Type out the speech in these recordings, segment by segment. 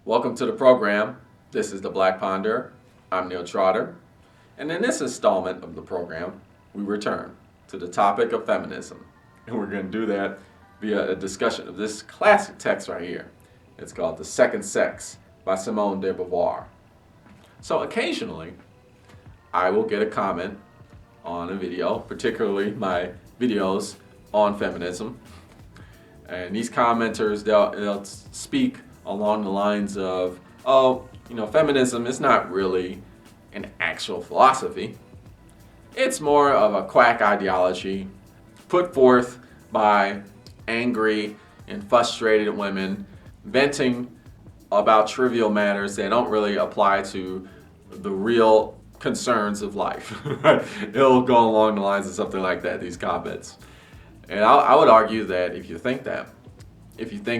Welcome to the program. This is the Black Ponder. I'm Neil Trotter. And in this installment of the program, we return to the topic of feminism. And we're going to do that via a discussion of this classic text right here. It's called The Second Sex by Simone de Beauvoir. So occasionally, I will get a comment on a video, particularly my videos on feminism. And these commenters, they'll speak along the lines of, feminism is not really an actual philosophy. It's more of a quack ideology put forth by angry and frustrated women venting about trivial matters that don't really apply to the real concerns of life. It'll go along the lines of something like that, these comments. And I would argue that if you think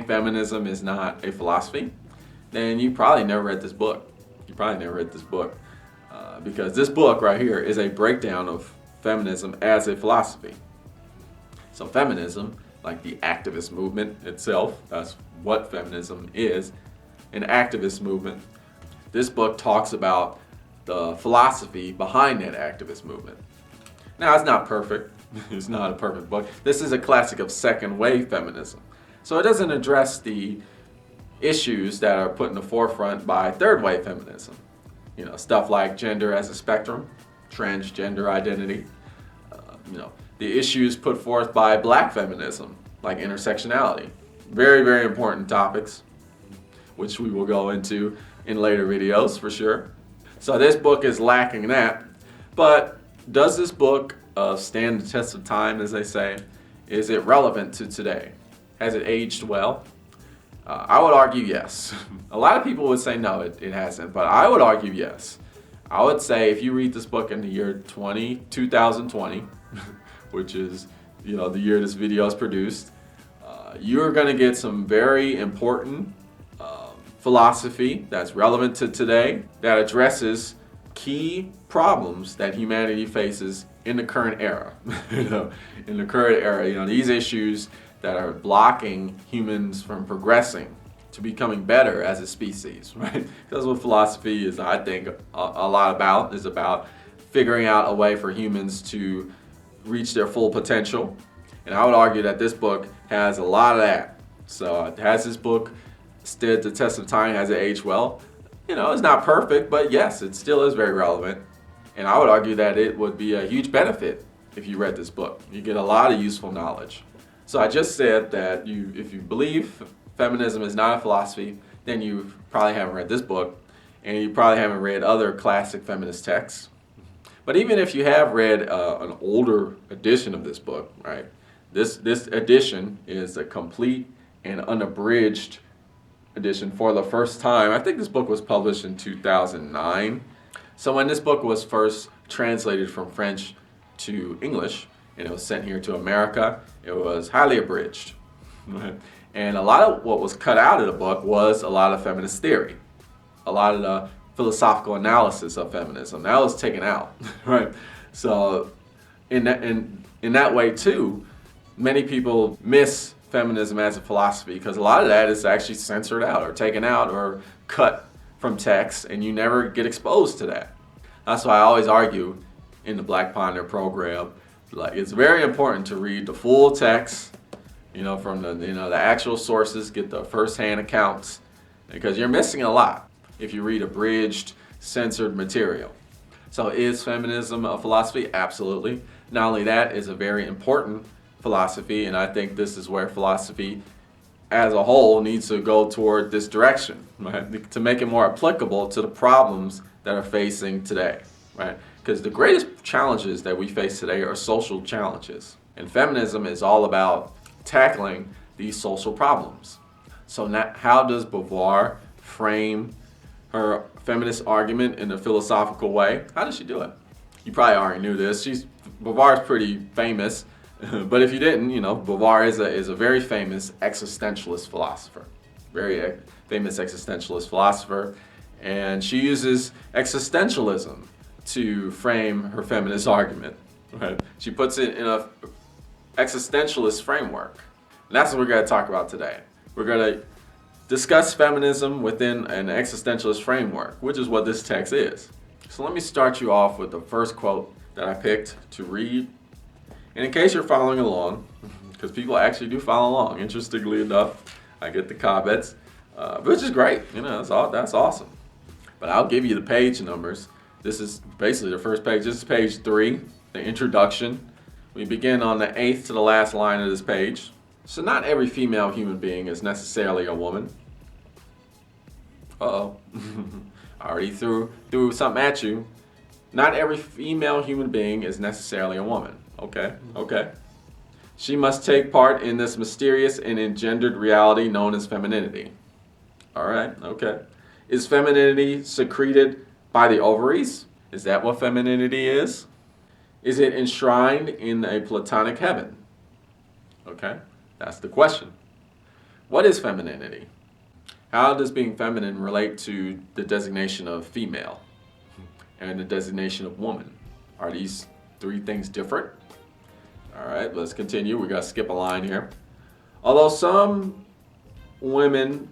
feminism is not a philosophy, then you probably never read this book. Because this book right here is a breakdown of feminism as a philosophy. So feminism, like the activist movement itself, that's what feminism is, an activist movement. This book talks about the philosophy behind that activist movement. Now, it's not perfect. It's not a perfect book. This is a classic of second wave feminism. So it doesn't address the issues that are put in the forefront by third wave feminism. Stuff like gender as a spectrum, transgender identity, the issues put forth by black feminism, like intersectionality. Very, very important topics, which we will go into in later videos for sure. So this book is lacking that, but does this book stand the test of time, as they say? Is it relevant to today? Has it aged well? I would argue yes. A lot of people would say no, it hasn't, but I would argue yes. I would say if you read this book in the year 2020, which is the year this video is produced, you're going to get some very important philosophy that's relevant to today, that addresses key problems that humanity faces in the current era. In the current era, these issues that are blocking humans from progressing to becoming better as a species, right? That's what philosophy is, I think, a lot about, is about figuring out a way for humans to reach their full potential. And I would argue that this book has a lot of that. So has this book stood the test of time? Has it aged well? It's not perfect, but yes, it still is very relevant. And I would argue that it would be a huge benefit if you read this book. You get a lot of useful knowledge. So I just said that if you believe feminism is not a philosophy, then you probably haven't read this book, and you probably haven't read other classic feminist texts. But even if you have read an older edition of this book, right? This edition is a complete and unabridged edition for the first time. I think this book was published in 2009. So when this book was first translated from French to English, and it was sent here to America, it was highly abridged. And a lot of what was cut out of the book was a lot of feminist theory, a lot of the philosophical analysis of feminism. That was taken out, right? So in that way too, many people miss feminism as a philosophy because a lot of that is actually censored out or taken out or cut from text, and you never get exposed to that. That's why I always argue in the Black Ponder program, like, it's very important to read the full text, from the actual sources, get the first-hand accounts, because you're missing a lot if you read abridged, censored material. So is feminism a philosophy? Absolutely. Not only that, it's a very important philosophy, and I think this is where philosophy as a whole needs to go toward this direction, right? To make it more applicable to the problems that are facing today, right? Because the greatest challenges that we face today are social challenges. And feminism is all about tackling these social problems. So now, how does Beauvoir frame her feminist argument in a philosophical way? How does she do it? You probably already knew this. Beauvoir is pretty famous. But if you didn't, Beauvoir is a very famous existentialist philosopher. Very famous existentialist philosopher. And she uses existentialism to frame her feminist argument. Right? She puts it in a existentialist framework. And that's what we're going to talk about today. We're going to discuss feminism within an existentialist framework, which is what this text is. So let me start you off with the first quote that I picked to read. And in case you're following along, because people actually do follow along, interestingly enough, I get the comments, which is great. That's awesome. But I'll give you the page numbers. This is basically the first page. This is page 3, the introduction. We begin on the 8th to the last line of this page. So not every female human being is necessarily a woman. Uh-oh. I already threw something at you. Not every female human being is necessarily a woman. Okay. She must take part in this mysterious and engendered reality known as femininity. All right, okay. Is femininity secreted by the ovaries? Is that what femininity is? Is it enshrined in a platonic heaven? Okay, that's the question. What is femininity? How does being feminine relate to the designation of female and the designation of woman? Are these 3 things different? All right, let's continue. We got to skip a line here. Although some women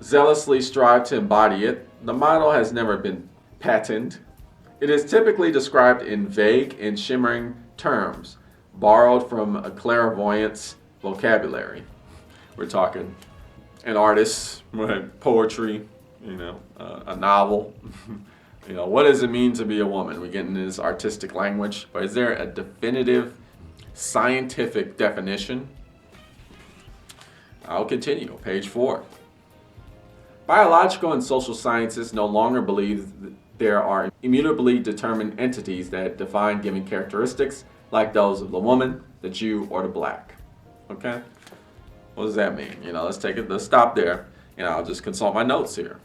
zealously strive to embody it, the model has never been patented. It is typically described in vague and shimmering terms, borrowed from a clairvoyant's vocabulary. We're talking an artist, poetry, a novel. What does it mean to be a woman? We get into this artistic language, but is there a definitive scientific definition? I'll continue. Page 4. Biological and social sciences no longer believe that there are immutably determined entities that define given characteristics like those of the woman, the Jew, or the black. Okay? What does that mean? Let's stop there, and I'll just consult my notes here.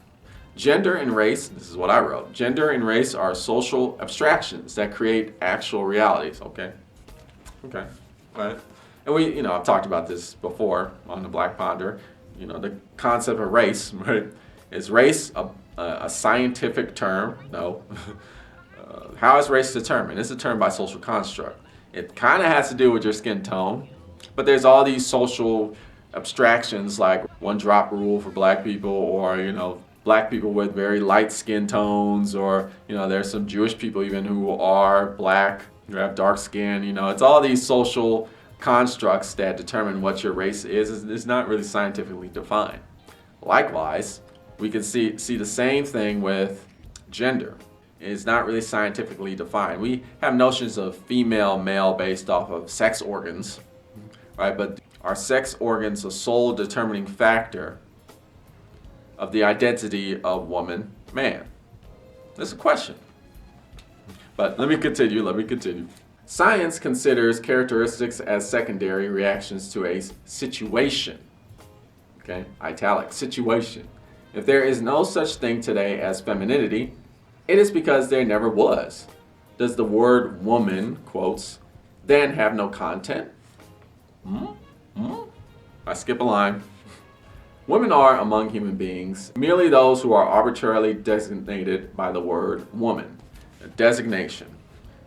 Gender and race, this is what I wrote. Gender and race are social abstractions that create actual realities. Okay. Right. And I've talked about this before on the Black Ponder. The concept of race, right? Is race a scientific term? No. How is race determined? It's determined by social construct. It kind of has to do with your skin tone, but there's all these social abstractions like 1-drop rule for black people, or black people with very light skin tones, or there's some Jewish people even who are black, who have dark skin. It's all these social constructs that determine what your race is. It's not really scientifically defined. Likewise, we can see the same thing with gender. It's not really scientifically defined. We have notions of female, male based off of sex organs, right? But are sex organs a sole determining factor of the identity of woman, man? That's a question. But let me continue. Science considers characteristics as secondary reactions to a situation. Okay, italic, situation. If there is no such thing today as femininity, it is because there never was. Does the word woman, quotes, then have no content? I skip a line. Women are, among human beings, merely those who are arbitrarily designated by the word woman. A designation.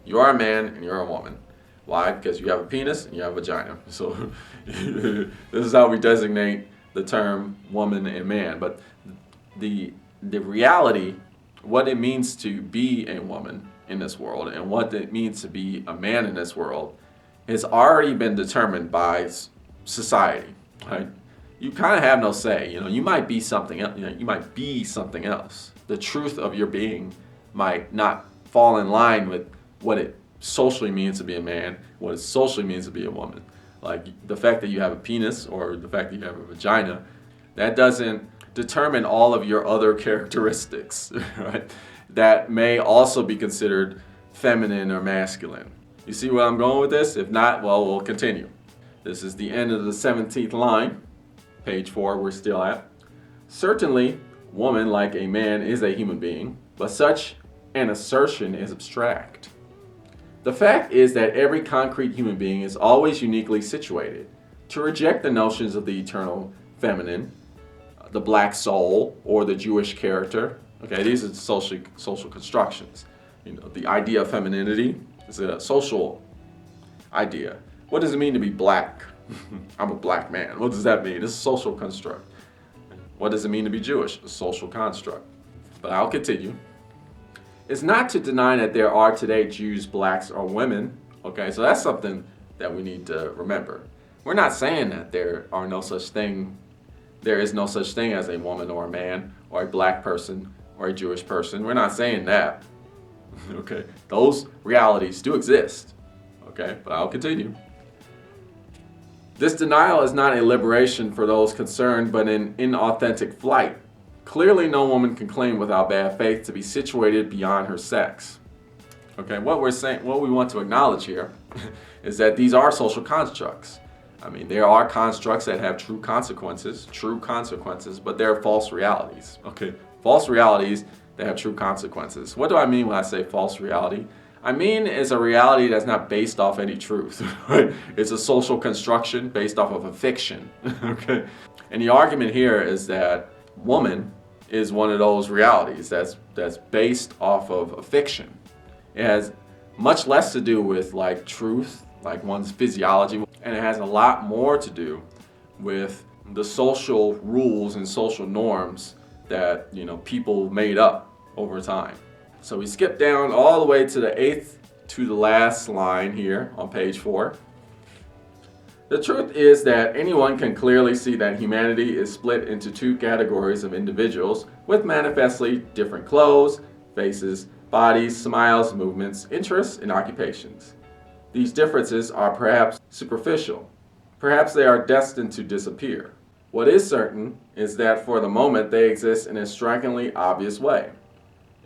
You are a man and you're a woman. Why? Because you have a penis and you have a vagina. So this is how we designate the term woman and man. But the reality, what it means to be a woman in this world and what it means to be a man in this world has already been determined by society. Right? You kind of have no say. You might be something else. You might be something else. The truth of your being might not fall in line with what it socially means to be a man, what it socially means to be a woman. Like the fact that you have a penis or the fact that you have a vagina, that doesn't determine all of your other characteristics, right? That may also be considered feminine or masculine. You see where I'm going with this? If not, well, we'll continue. This is the end of the 17th line, page 4 we're still at. Certainly, woman, like a man, is a human being, but such an assertion is abstract. The fact is that every concrete human being is always uniquely situated. To reject the notions of the eternal feminine, the black soul, or the Jewish character, okay, these are social constructions. The idea of femininity is a social idea. What does it mean to be black? I'm a black man. What does that mean? It's a social construct. What does it mean to be Jewish? A social construct. But I'll continue. It's not to deny that there are today Jews, blacks, or women. Okay, so that's something that we need to remember. We're not saying that there is no such thing as a woman or a man or a black person or a Jewish person. We're not saying that. Okay, those realities do exist. Okay, but I'll continue. This denial is not a liberation for those concerned, but an inauthentic flight. Clearly, no woman can claim without bad faith to be situated beyond her sex. Okay, what we want to acknowledge here is that these are social constructs. I mean, there are constructs that have true consequences, but they're false realities. Okay, false realities that have true consequences. What do I mean when I say false reality? I mean it's a reality that's not based off any truth. Right? It's a social construction based off of a fiction. Okay, and the argument here is that woman is one of those realities that's based off of a fiction. It has much less to do with like truth, like one's physiology, and it has a lot more to do with the social rules and social norms that people made up over time. So we skip down all the way to the 8th to the last line here on page 4. The truth is that anyone can clearly see that humanity is split into two categories of individuals with manifestly different clothes, faces, bodies, smiles, movements, interests, and occupations. These differences are perhaps superficial. Perhaps they are destined to disappear. What is certain is that for the moment they exist in a strikingly obvious way.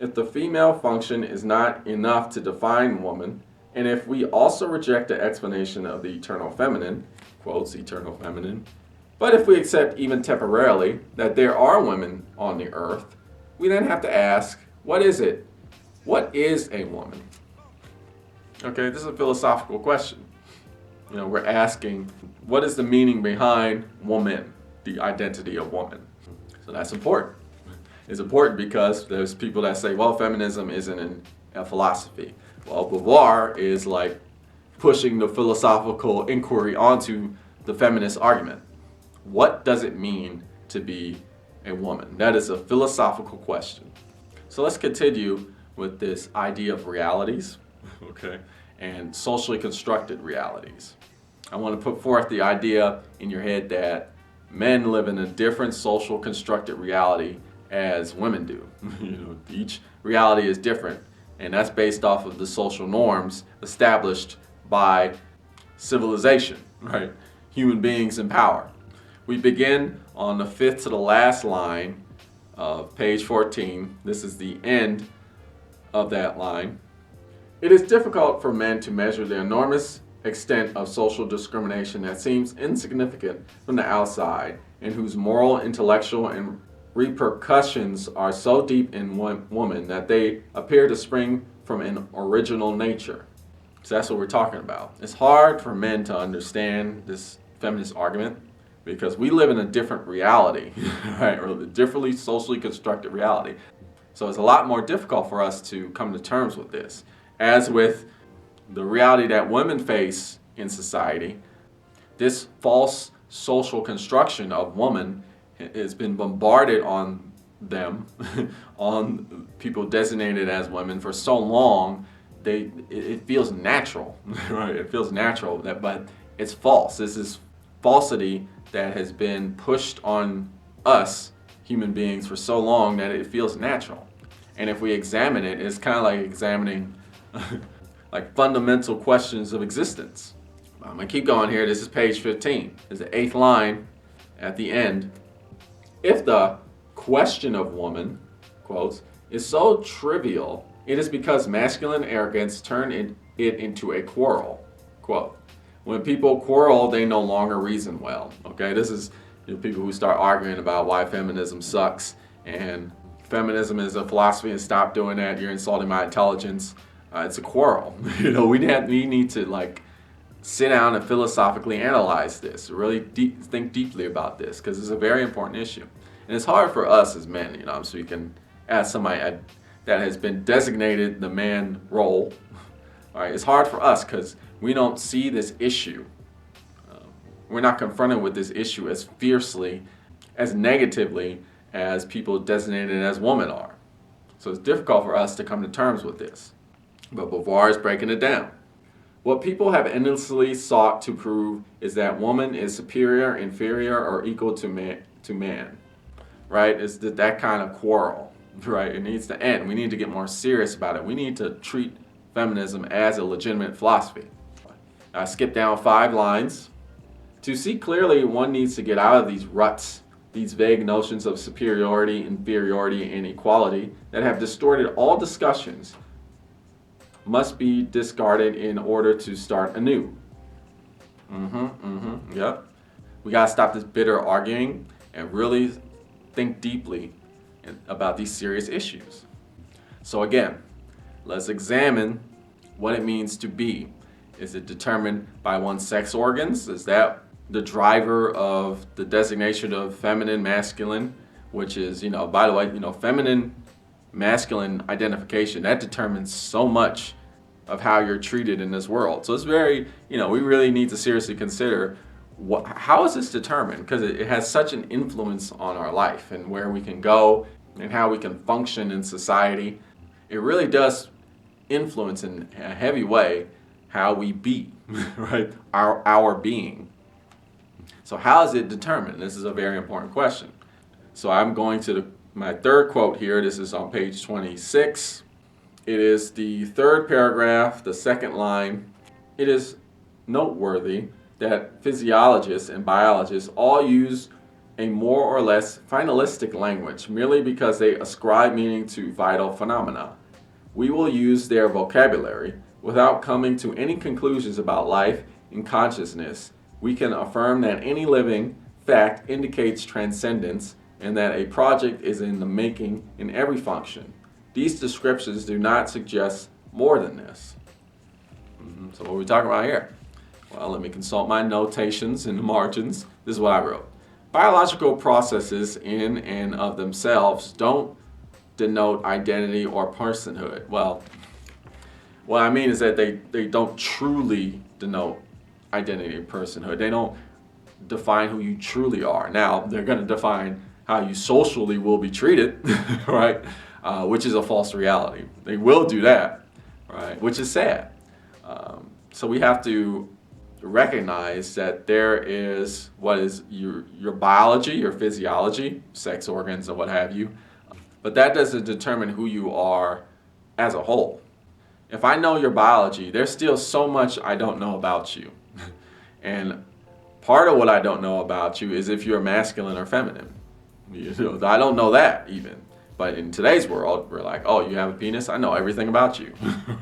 If the female function is not enough to define woman, and if we also reject the explanation of the eternal feminine, quotes eternal feminine, but if we accept even temporarily that there are women on the earth, we then have to ask, what is it? What is a woman? Okay, this is a philosophical question. We're asking, what is the meaning behind woman, the identity of woman? So that's important. It's important because there's people that say, well, feminism isn't a philosophy. Well, Beauvoir is like pushing the philosophical inquiry onto the feminist argument. What does it mean to be a woman? That is a philosophical question. So let's continue with this idea of realities, okay, and socially constructed realities. I want to put forth the idea in your head that men live in a different social constructed reality as women do. Each reality is different, and that's based off of the social norms established by civilization, right? Human beings in power. We begin on the 5th to the last line of page 14. This is the end of that line. It is difficult for men to measure the enormous extent of social discrimination that seems insignificant from the outside and whose moral, intellectual, and repercussions are so deep in woman that they appear to spring from an original nature. So that's what we're talking about. It's hard for men to understand this feminist argument because we live in a different reality, right? Or a differently socially constructed reality. So it's a lot more difficult for us to come to terms with this. As with the reality that women face in society, this false social construction of woman has been bombarded on them, on people designated as women for so long, it feels natural, right? It feels natural, but it's false. This is falsity that has been pushed on us, human beings, for so long that it feels natural. And if we examine it, it's kind of like examining like fundamental questions of existence. I'm going to keep going here. This is page 15. This is the 8th line at the end. If the question of woman, quotes, is so trivial, it is because masculine arrogance turned it into a quarrel. Quote, when people quarrel, they no longer reason well. Okay, this is people who start arguing about why feminism sucks and feminism is a philosophy and stop doing that, you're insulting my intelligence. It's a quarrel. We need to sit down and philosophically analyze this, really think deeply about this, because it's a very important issue. And it's hard for us as men, I'm speaking as somebody that has been designated the man role. All right, it's hard for us because we don't see this issue. We're not confronted with this issue as fiercely as negatively as people designated as women are. So it's difficult for us to come to terms with this. But Beauvoir is breaking it down. What people have endlessly sought to prove is that woman is superior, inferior, or equal to man. Right? It's that kind of quarrel. Right? It needs to end. We need to get more serious about it. We need to treat feminism as a legitimate philosophy. I skipped down 5 lines. To see clearly, one needs to get out of these ruts, these vague notions of superiority, inferiority, and equality that have distorted all discussions must be discarded in order to start anew. Yep. We gotta stop this bitter arguing and really think deeply about these serious issues. So again, let's examine what it means to be. Is it determined by one's sex organs? Is that the driver of the designation of feminine, masculine, which is, by the way, feminine, masculine identification, that determines so much of how you're treated in this world. So it's very, we really need to seriously consider how is this determined? Because it has such an influence on our life and where we can go and how we can function in society. It really does influence in a heavy way how we be, right? Our being. So how is it determined? This is a very important question. So I'm going to my third quote here. This is on page 26. It is the third paragraph, the second line. It is noteworthy that physiologists and biologists all use a more or less finalistic language merely because they ascribe meaning to vital phenomena. We will use their vocabulary without coming to any conclusions about life and consciousness. We can affirm that any living fact indicates transcendence and that a project is in the making in every function. These descriptions do not suggest more than this. So what are we talking about here? Well, let me consult my notations in the margins. This is what I wrote. Biological processes in and of themselves don't denote identity or personhood. Well, what I mean is that they don't truly denote identity or personhood. They don't define who you truly are. Now, they're going to define how you socially will be treated, right? Which is a false reality. They will do that, right? Which is sad. So we have to recognize that there is what is your biology, your physiology, sex organs and what have you, but that doesn't determine who you are as a whole. If I know your biology, there's still so much I don't know about you. And part of what I don't know about you is if you're masculine or feminine. I don't know that even. But in today's world, we're like, oh, you have a penis? I know everything about you.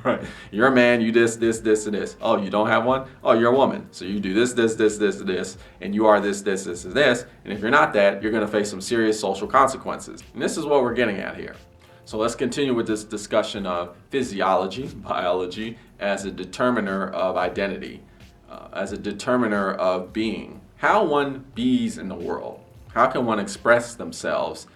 Right? You're a man, you this, and this. Oh, you don't have one? Oh, you're a woman. So you do this, and you are this, and this. And if you're not that, you're going to face some serious social consequences. And this is what we're getting at here. So let's continue with this discussion of physiology, biology, as a determiner of identity, as a determiner of being. How one bees in the world. How can one express themselves?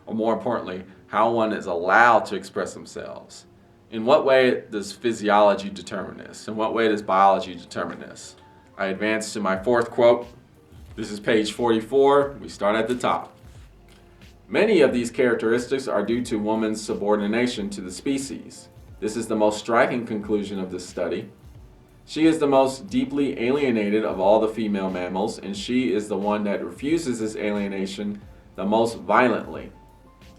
Or more importantly, how one is allowed to express themselves. In what way does physiology determine this? In what way does biology determine this? I advance to my fourth quote. This is page 44. We start at the top. Many of these characteristics are due to woman's subordination to the species. This is the most striking conclusion of this study. She is the most deeply alienated of all the female mammals, and she is the one that refuses this alienation the most violently.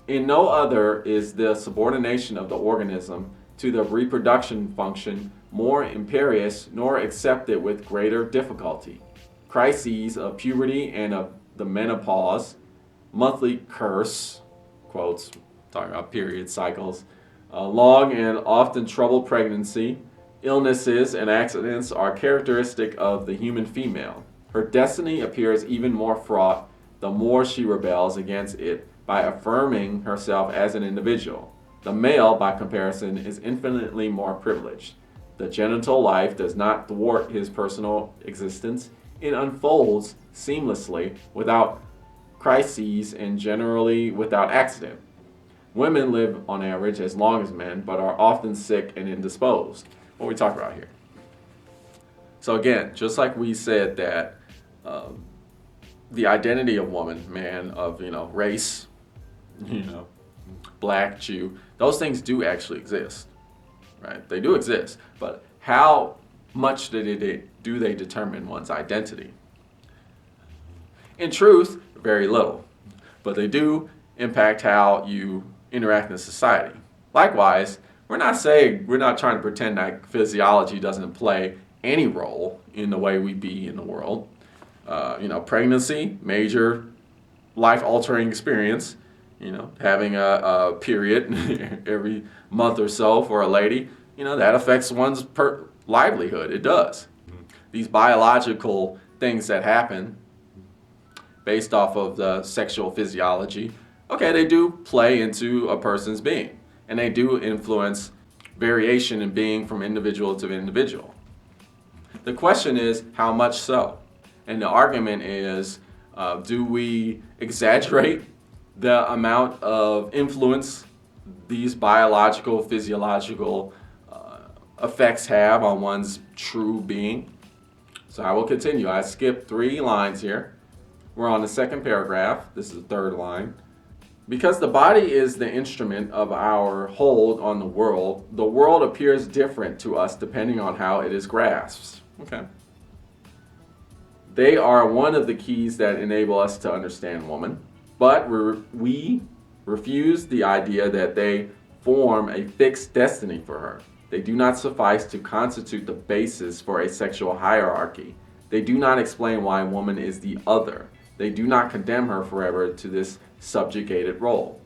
In no other is the subordination of the organism to the reproduction function more imperious nor accepted with greater difficulty. Crises of puberty and of the menopause, monthly curse, quotes, talking about period cycles, long and often troubled pregnancy, illnesses and accidents are characteristic of the human female. Her destiny appears even more fraught the more she rebels against it by affirming herself as an individual. The male, by comparison, is infinitely more privileged. The genital life does not thwart his personal existence. It unfolds seamlessly without crises and generally without accident. Women live on average as long as men, but are often sick and indisposed. What are we talking about here? So again, just like we said that the identity of woman, man, of, race, black, Jew, those things do actually exist, right? They do exist, but how much do they determine one's identity? In truth, very little, but they do impact how you interact in society. Likewise, we're not trying to pretend that physiology doesn't play any role in the way we be in the world. Pregnancy, major life-altering experience. Having a period every month or so for a lady, that affects one's livelihood. It does. These biological things that happen based off of the sexual physiology, okay, they do play into a person's being, and they do influence variation in being from individual to individual. The question is, how much so? And the argument is, do we exaggerate the amount of influence these biological, physiological effects have on one's true being? So I will continue. I skipped 3 lines here. We're on the second paragraph. This is the third line. Because the body is the instrument of our hold on the world appears different to us depending on how it is grasped. Okay. They are one of the keys that enable us to understand woman, but we refuse the idea that they form a fixed destiny for her. They do not suffice to constitute the basis for a sexual hierarchy. They do not explain why woman is the other. They do not condemn her forever to this subjugated role.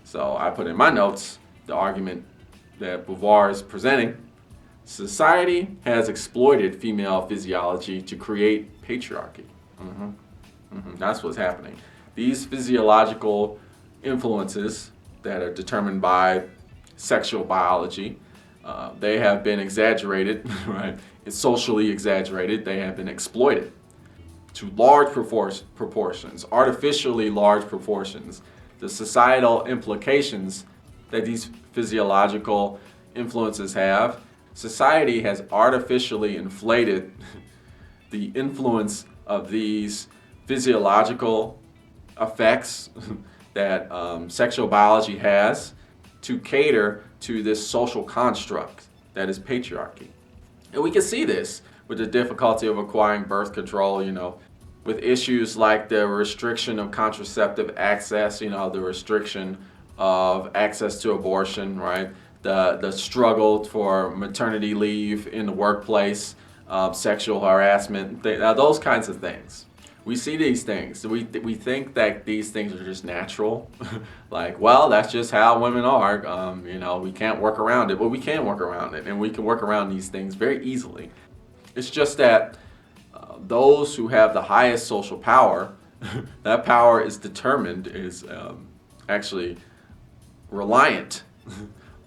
So I put in my notes the argument that Beauvoir is presenting. Society has exploited female physiology to create patriarchy. That's what's happening. These physiological influences that are determined by sexual biology, they have been exaggerated, right? It's socially exaggerated. They have been exploited to large proportions, artificially large proportions. The societal implications that these physiological influences have, society has artificially inflated the influence of these physiological effects that sexual biology has to cater to this social construct that is patriarchy. And we can see this with the difficulty of acquiring birth control, with issues like the restriction of contraceptive access, the restriction of access to abortion, right? The struggle for maternity leave in the workplace, sexual harassment, those kinds of things. We see these things. We think that these things are just natural. Like, well, that's just how women are. We can't work around it. But we can work around it, and we can work around these things very easily. It's just that those who have the highest social power, that power is actually reliant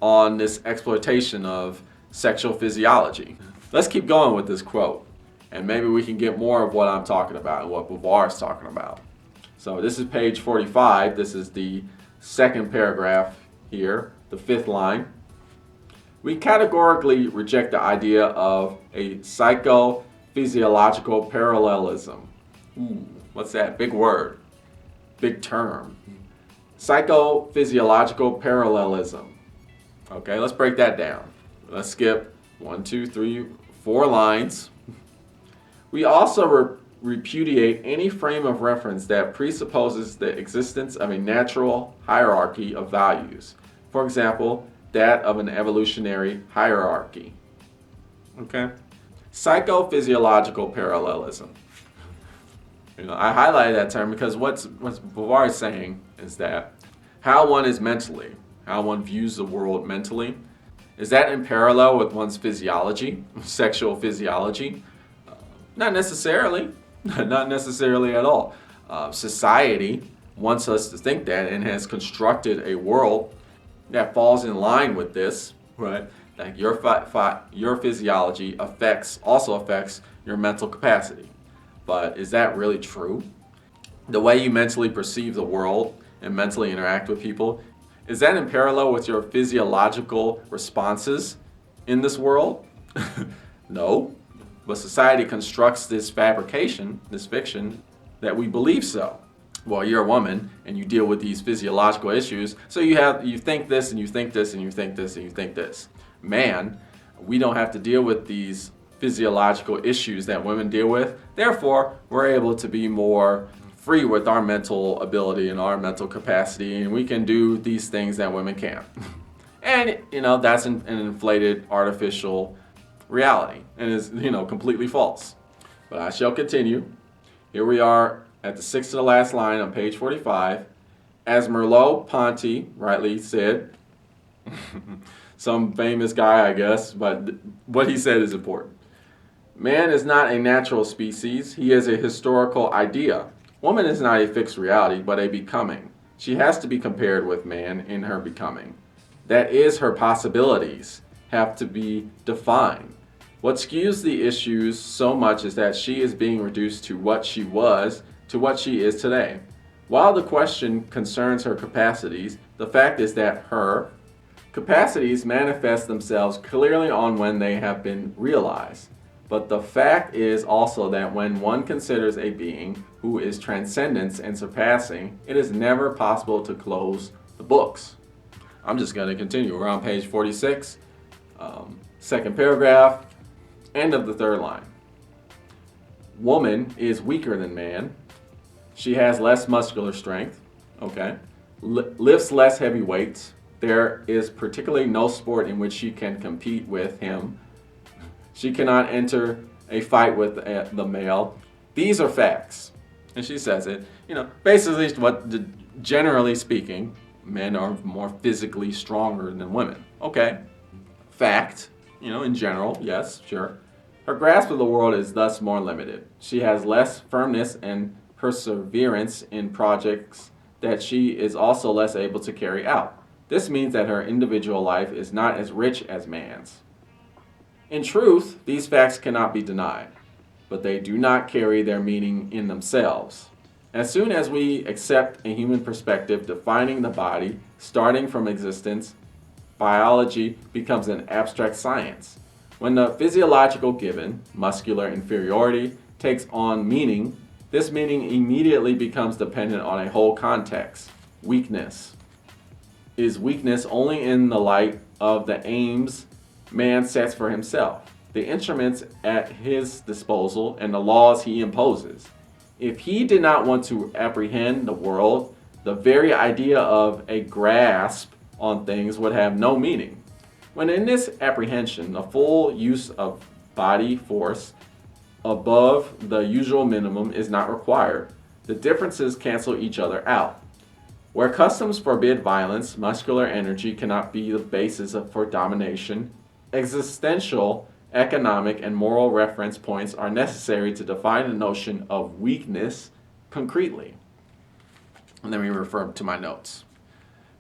on this exploitation of sexual physiology. Let's keep going with this quote, and maybe we can get more of what I'm talking about and what Beauvoir is talking about. So this is page 45. This is the second paragraph here, the 5th line. We categorically reject the idea of a psychophysiological parallelism. What's that? Big word. Big term. Psychophysiological parallelism. Okay, let's break that down. Let's skip 1, 2, 3, 4 lines. We also repudiate any frame of reference that presupposes the existence of a natural hierarchy of values. For example, that of an evolutionary hierarchy. Okay? Psychophysiological parallelism. I highlighted that term because what Beauvoir is saying is that how one is mentally, how one views the world mentally, is that in parallel with one's physiology, sexual physiology? Not necessarily. Not necessarily at all. Society wants us to think that and has constructed a world that falls in line with this, right? Like your physiology also affects your mental capacity. But is that really true? The way you mentally perceive the world and mentally interact with people, is that in parallel with your physiological responses in this world? No. But society constructs this fabrication, this fiction, that we believe so. Well, you're a woman and you deal with these physiological issues, so you think this and you think this and you think this and you think this. Man, we don't have to deal with these physiological issues that women deal with. Therefore, we're able to be more free with our mental ability and our mental capacity, and we can do these things that women can't. And, that's an inflated artificial reality and is, completely false. But I shall continue. Here we are at the sixth to the last line on page 45. As Merleau-Ponty rightly said, some famous guy, I guess, but what he said is important. Man is not a natural species. He is a historical idea. Woman is not a fixed reality, but a becoming. She has to be compared with man in her becoming. That is, her possibilities have to be defined. What skews the issues so much is that she is being reduced to what she was, to what she is today. While the question concerns her capacities, the fact is that her capacities manifest themselves clearly on when they have been realized. But the fact is also that when one considers a being who is transcendence and surpassing, it is never possible to close the books. I'm just going to continue. We're on page 46, second paragraph, end of the third line. Woman is weaker than man. She has less muscular strength, lifts less heavy weights. There is particularly no sport in which she can compete with him. She cannot enter a fight with the male. These are facts. And she says it, basically generally speaking, men are more physically stronger than women. Okay, fact, in general, yes, sure. Her grasp of the world is thus more limited. She has less firmness and perseverance in projects that she is also less able to carry out. This means that her individual life is not as rich as man's. In truth, these facts cannot be denied, but they do not carry their meaning in themselves. As soon as we accept a human perspective defining the body, starting from existence, biology becomes an abstract science. When the physiological given, muscular inferiority, takes on meaning, this meaning immediately becomes dependent on a whole context, weakness. Is weakness only in the light of the aims man sets for himself, the instruments at his disposal, and the laws he imposes? If he did not want to apprehend the world, the very idea of a grasp on things would have no meaning. When in this apprehension, the full use of body force above the usual minimum is not required. The differences cancel each other out. Where customs forbid violence, muscular energy cannot be the basis for domination. Existential, economic, and moral reference points are necessary to define the notion of weakness concretely. And then we refer to my notes.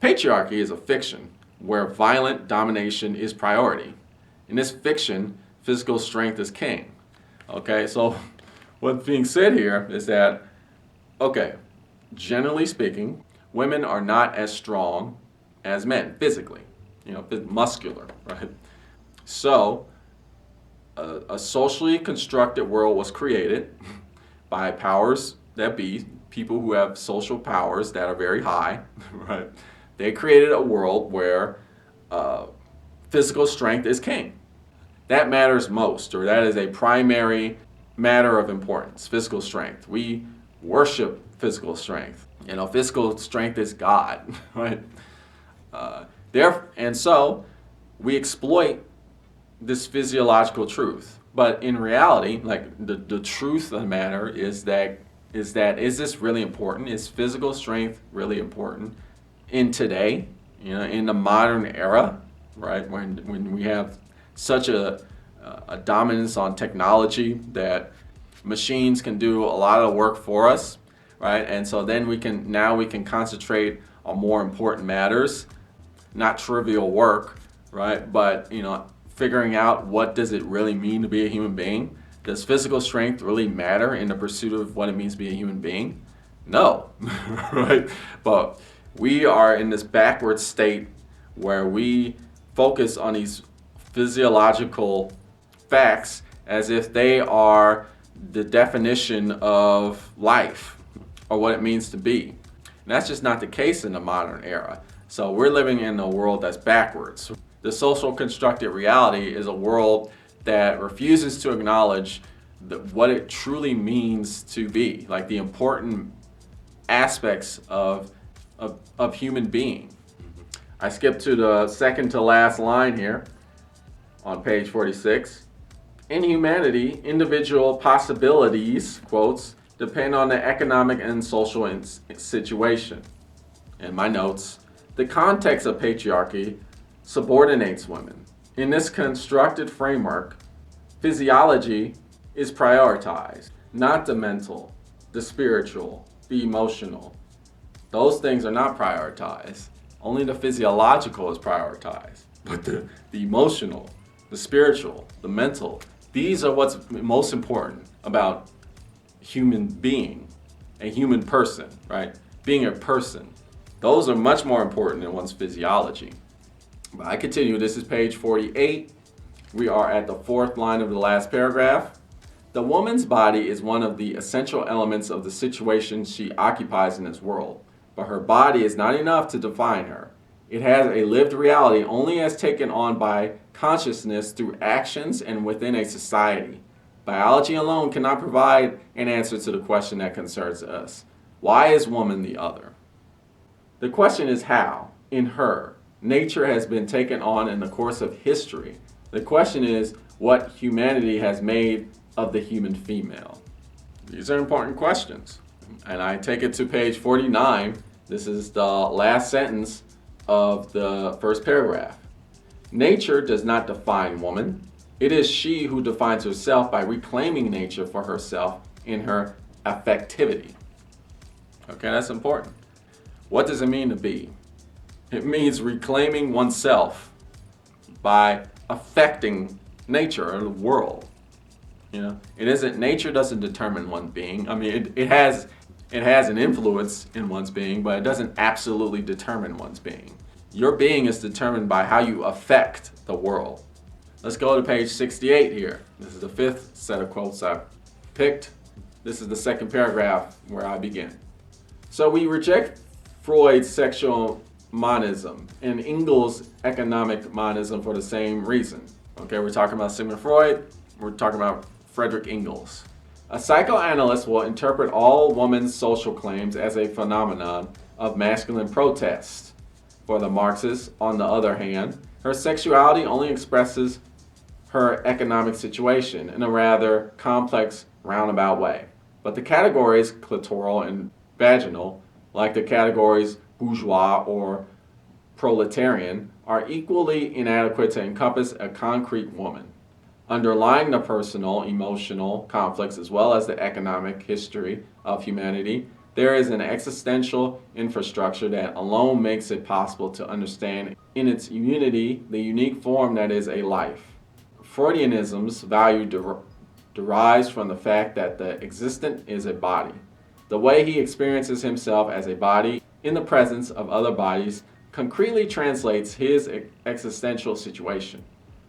Patriarchy is a fiction where violent domination is priority. In this fiction, physical strength is king. Okay, so what's being said here is that, generally speaking, women are not as strong as men physically, muscular, right? So, a socially constructed world was created by powers that be, people who have social powers that are very high, right? They created a world where physical strength is king. That matters most, or that is a primary matter of importance, physical strength. We worship physical strength. Physical strength is God, right? And so we exploit this physiological truth. But in reality, the truth of the matter is this really important? Is physical strength really important in today, in the modern era, right? When we have such a dominance on technology that machines can do a lot of work for us, right? And so then we can concentrate on more important matters, not trivial work, right? But figuring out what does it really mean to be a human being. Does physical strength really matter in the pursuit of what it means to be a human being? No, right? But we are in this backward state where we focus on these physiological facts as if they are the definition of life or what it means to be. And that's just not the case in the modern era. So we're living in a world that's backwards. The social constructed reality is a world that refuses to acknowledge what it truly means to be, like the important aspects of human being. I skipped to the second to last line here on page 46. In humanity, individual possibilities, quotes, depend on the economic and social situation. In my notes, the context of patriarchy subordinates women. In this constructed framework, physiology is prioritized, not the mental, the spiritual, the emotional. Those things are not prioritized. Only the physiological is prioritized. But the emotional, the spiritual, the mental, these are what's most important about human being, a human person, right? Being a person. Those are much more important than one's physiology. But I continue. This is page 48. We are at the fourth line of the last paragraph. The woman's body is one of the essential elements of the situation she occupies in this world. But her body is not enough to define her. It has a lived reality only as taken on by consciousness through actions and within a society. Biology alone cannot provide an answer to the question that concerns us. Why is woman the other? The question is how, in her, nature has been taken on in the course of history. The question is what humanity has made of the human female. These are important questions. And I take it to page 49. This is the last sentence of the first paragraph. Nature does not define woman. It is she who defines herself by reclaiming nature for herself in her affectivity. Okay, that's important. What does it mean to be? It means reclaiming oneself by affecting nature or the world. You know, it isn't, nature doesn't determine one's being. I mean, it has an influence in one's being, but it doesn't absolutely determine one's being. Your being is determined by how you affect the world. Let's go to page 68 here. This is the fifth set of quotes I picked. This is the second paragraph where I begin. So we reject Freud's sexual monism and Engels' economic monism for the same reason. Okay, we're talking about Sigmund Freud. We're talking about Frederick Engels. A psychoanalyst will interpret all woman's social claims as a phenomenon of masculine protest. For the Marxist, on the other hand, her sexuality only expresses her economic situation in a rather complex, roundabout way. But the categories clitoral and vaginal, like the categories bourgeois or proletarian, are equally inadequate to encompass a concrete woman. Underlying the personal, emotional conflicts as well as the economic history of humanity, there is an existential infrastructure that alone makes it possible to understand in its unity the unique form that is a life. Freudianism's value derives from the fact that the existent is a body. The way he experiences himself as a body in the presence of other bodies concretely translates his existential situation.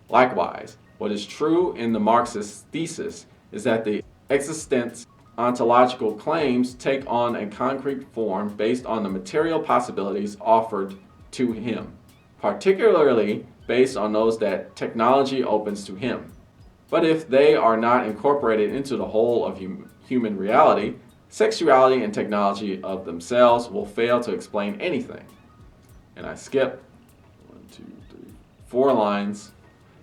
Likewise, what is true in the Marxist thesis is that the existence ontological claims take on a concrete form based on the material possibilities offered to him, particularly based on those that technology opens to him. But if they are not incorporated into the whole of human reality, sexuality and technology of themselves will fail to explain anything. And I skip 4 lines.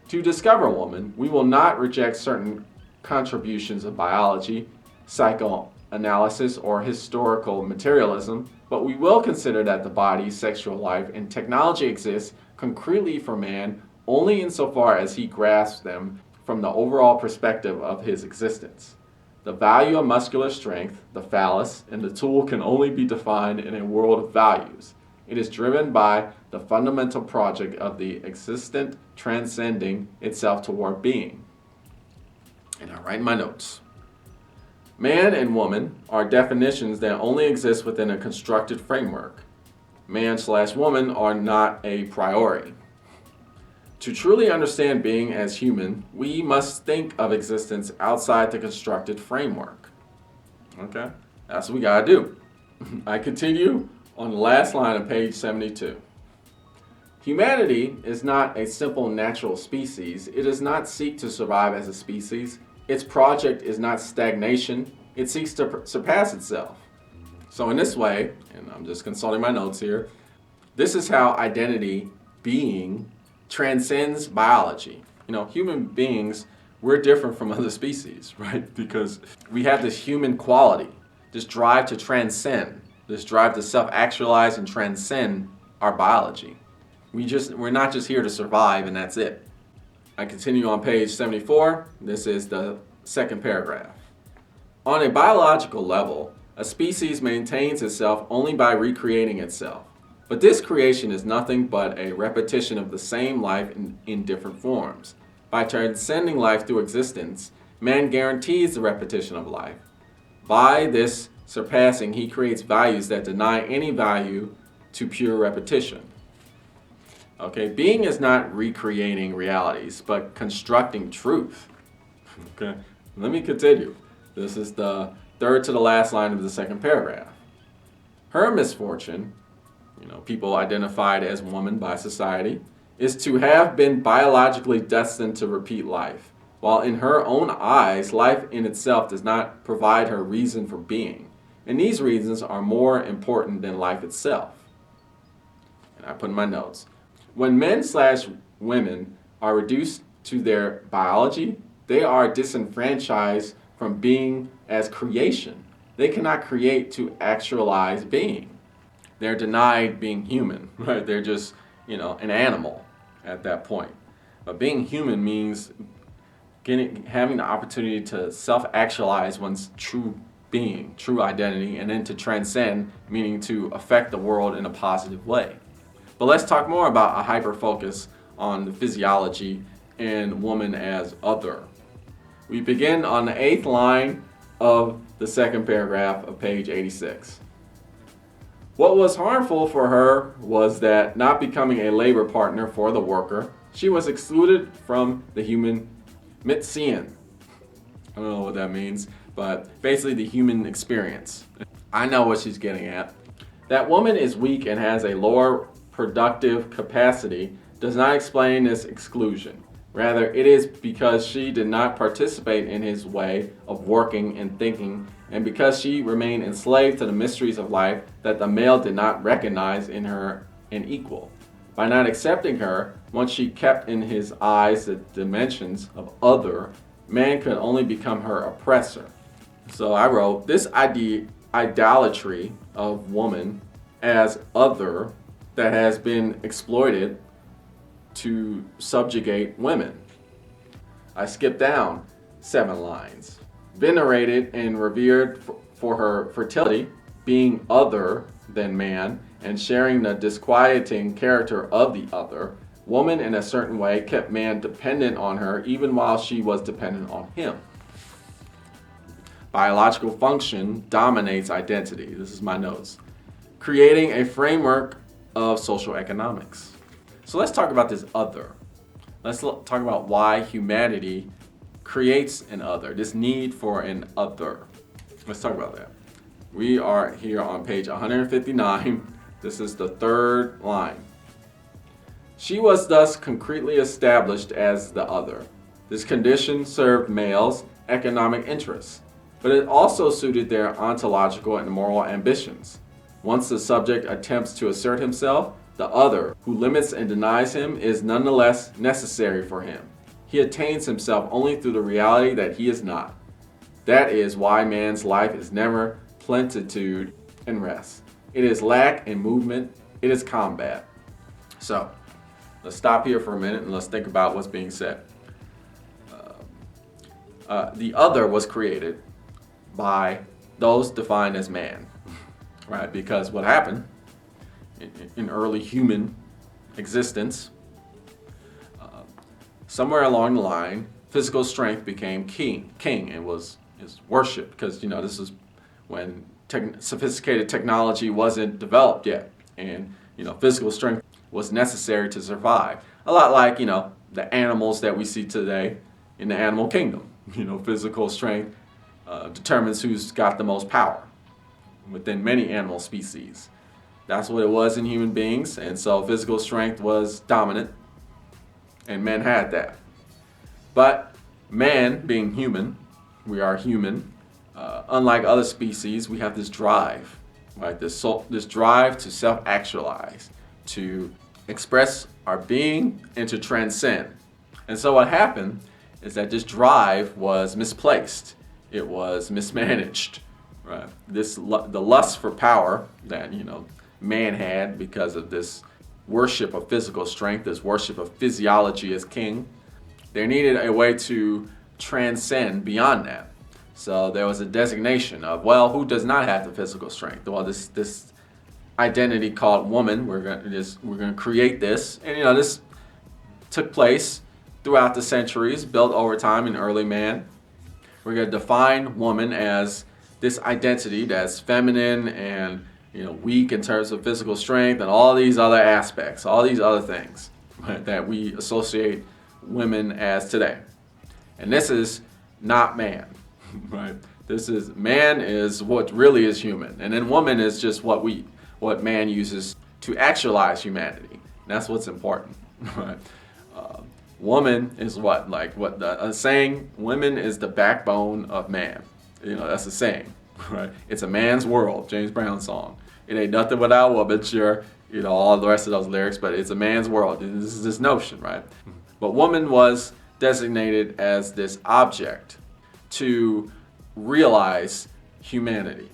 To discover woman, we will not reject certain contributions of biology, psychoanalysis, or historical materialism, but we will consider that the body, sexual life, and technology exist concretely for man only insofar as he grasps them from the overall perspective of his existence. The value of muscular strength, the phallus, and the tool can only be defined in a world of values. It is driven by the fundamental project of the existent transcending itself toward being. And I write my notes. Man and woman are definitions that only exist within a constructed framework. Man/woman are not a priori. To truly understand being as human, we must think of existence outside the constructed framework. Okay? That's what we gotta do. I continue on the last line of page 72. Humanity is not a simple natural species. It does not seek to survive as a species. Its project is not stagnation. It seeks to surpass itself. So in this way, and I'm just consulting my notes here, this is how identity, being, transcends biology. Human beings, we're different from other species, right? Because we have this human quality, this drive to transcend, this drive to self-actualize and transcend our biology. We're not just here to survive and that's it. I continue on page 74. This is the second paragraph. On a biological level, a species maintains itself only by recreating itself. But this creation is nothing but a repetition of the same life in different forms. By transcending life through existence, man guarantees the repetition of life. By this surpassing, he creates values that deny any value to pure repetition. Okay, being is not recreating realities, but constructing truth. Okay, let me continue. This is the third to the last line of the second paragraph. Her misfortune, people identified as woman by society, is to have been biologically destined to repeat life, while in her own eyes, life in itself does not provide her reason for being. And these reasons are more important than life itself. And I put in my notes. When men/women are reduced to their biology, they are disenfranchised from being as creation. They cannot create to actualize being. They're denied being human, right? They're just, an animal at that point. But being human means having the opportunity to self-actualize one's true being, true identity, and then to transcend, meaning to affect the world in a positive way. But let's talk more about a hyper-focus on the physiology and woman as other. We begin on the 8th line of the second paragraph of page 86. What was harmful for her was that, not becoming a labor partner for the worker, she was excluded from the human Mitzian. I don't know what that means, but basically the human experience. I know what she's getting at. That woman is weak and has a lower productive capacity does not explain this exclusion. Rather, it is because she did not participate in his way of working and thinking, and because she remained enslaved to the mysteries of life that the male did not recognize in her an equal. By not accepting her, once she kept in his eyes the dimensions of other, man could only become her oppressor. So I wrote, this idolatry of woman as other that has been exploited to subjugate women. I skipped down 7 lines. Venerated and revered for her fertility, being other than man, and sharing the disquieting character of the other, woman in a certain way kept man dependent on her even while she was dependent on him. Biological function dominates identity. This is my notes. Creating a framework of social economics. So let's talk about this other. Let's talk about why humanity creates an other, this need for an other. Let's talk about that. We are here on page 159. This is the 3rd line. She was thus concretely established as the other. This condition served males' economic interests, but it also suited their ontological and moral ambitions. Once the subject attempts to assert himself, the other, who limits and denies him, is nonetheless necessary for him. He attains himself only through the reality that he is not. That is why man's life is never plenitude and rest. It is lack and movement. It is combat. So, let's stop here for a minute and let's think about what's being said. The other was created by those defined as man, right? Because what happened in early human existence, somewhere along the line, physical strength became king and was worshipped, because this is when sophisticated technology wasn't developed yet, and physical strength was necessary to survive. A lot like, the animals that we see today in the animal kingdom. Physical strength determines who's got the most power within many animal species. That's what it was in human beings, and so physical strength was dominant, and men had that. But man, being human, we are human. Unlike other species, we have this drive, right? This drive to self-actualize, to express our being, and to transcend. And so what happened is that this drive was misplaced. It was mismanaged, right? The lust for power that, man had because of this worship of physical strength, this worship of physiology as king, they needed a way to transcend beyond that. So there was a designation of, well, who does not have the physical strength? Well, this identity called woman, we're going to create this, and this took place throughout the centuries, built over time in early man. We're going to define woman as this identity that's feminine and weak in terms of physical strength and all these other aspects, all these other things, right, that we associate women as today. And this is not man, right? Man is what really is human, and then woman is just what man uses to actualize humanity. And that's what's important, right? Woman is a saying, women is the backbone of man. That's a saying, right? It's a man's world, James Brown song. It ain't nothing without woman, sure, all the rest of those lyrics, but it's a man's world. This is this notion, right? But woman was designated as this object to realize humanity,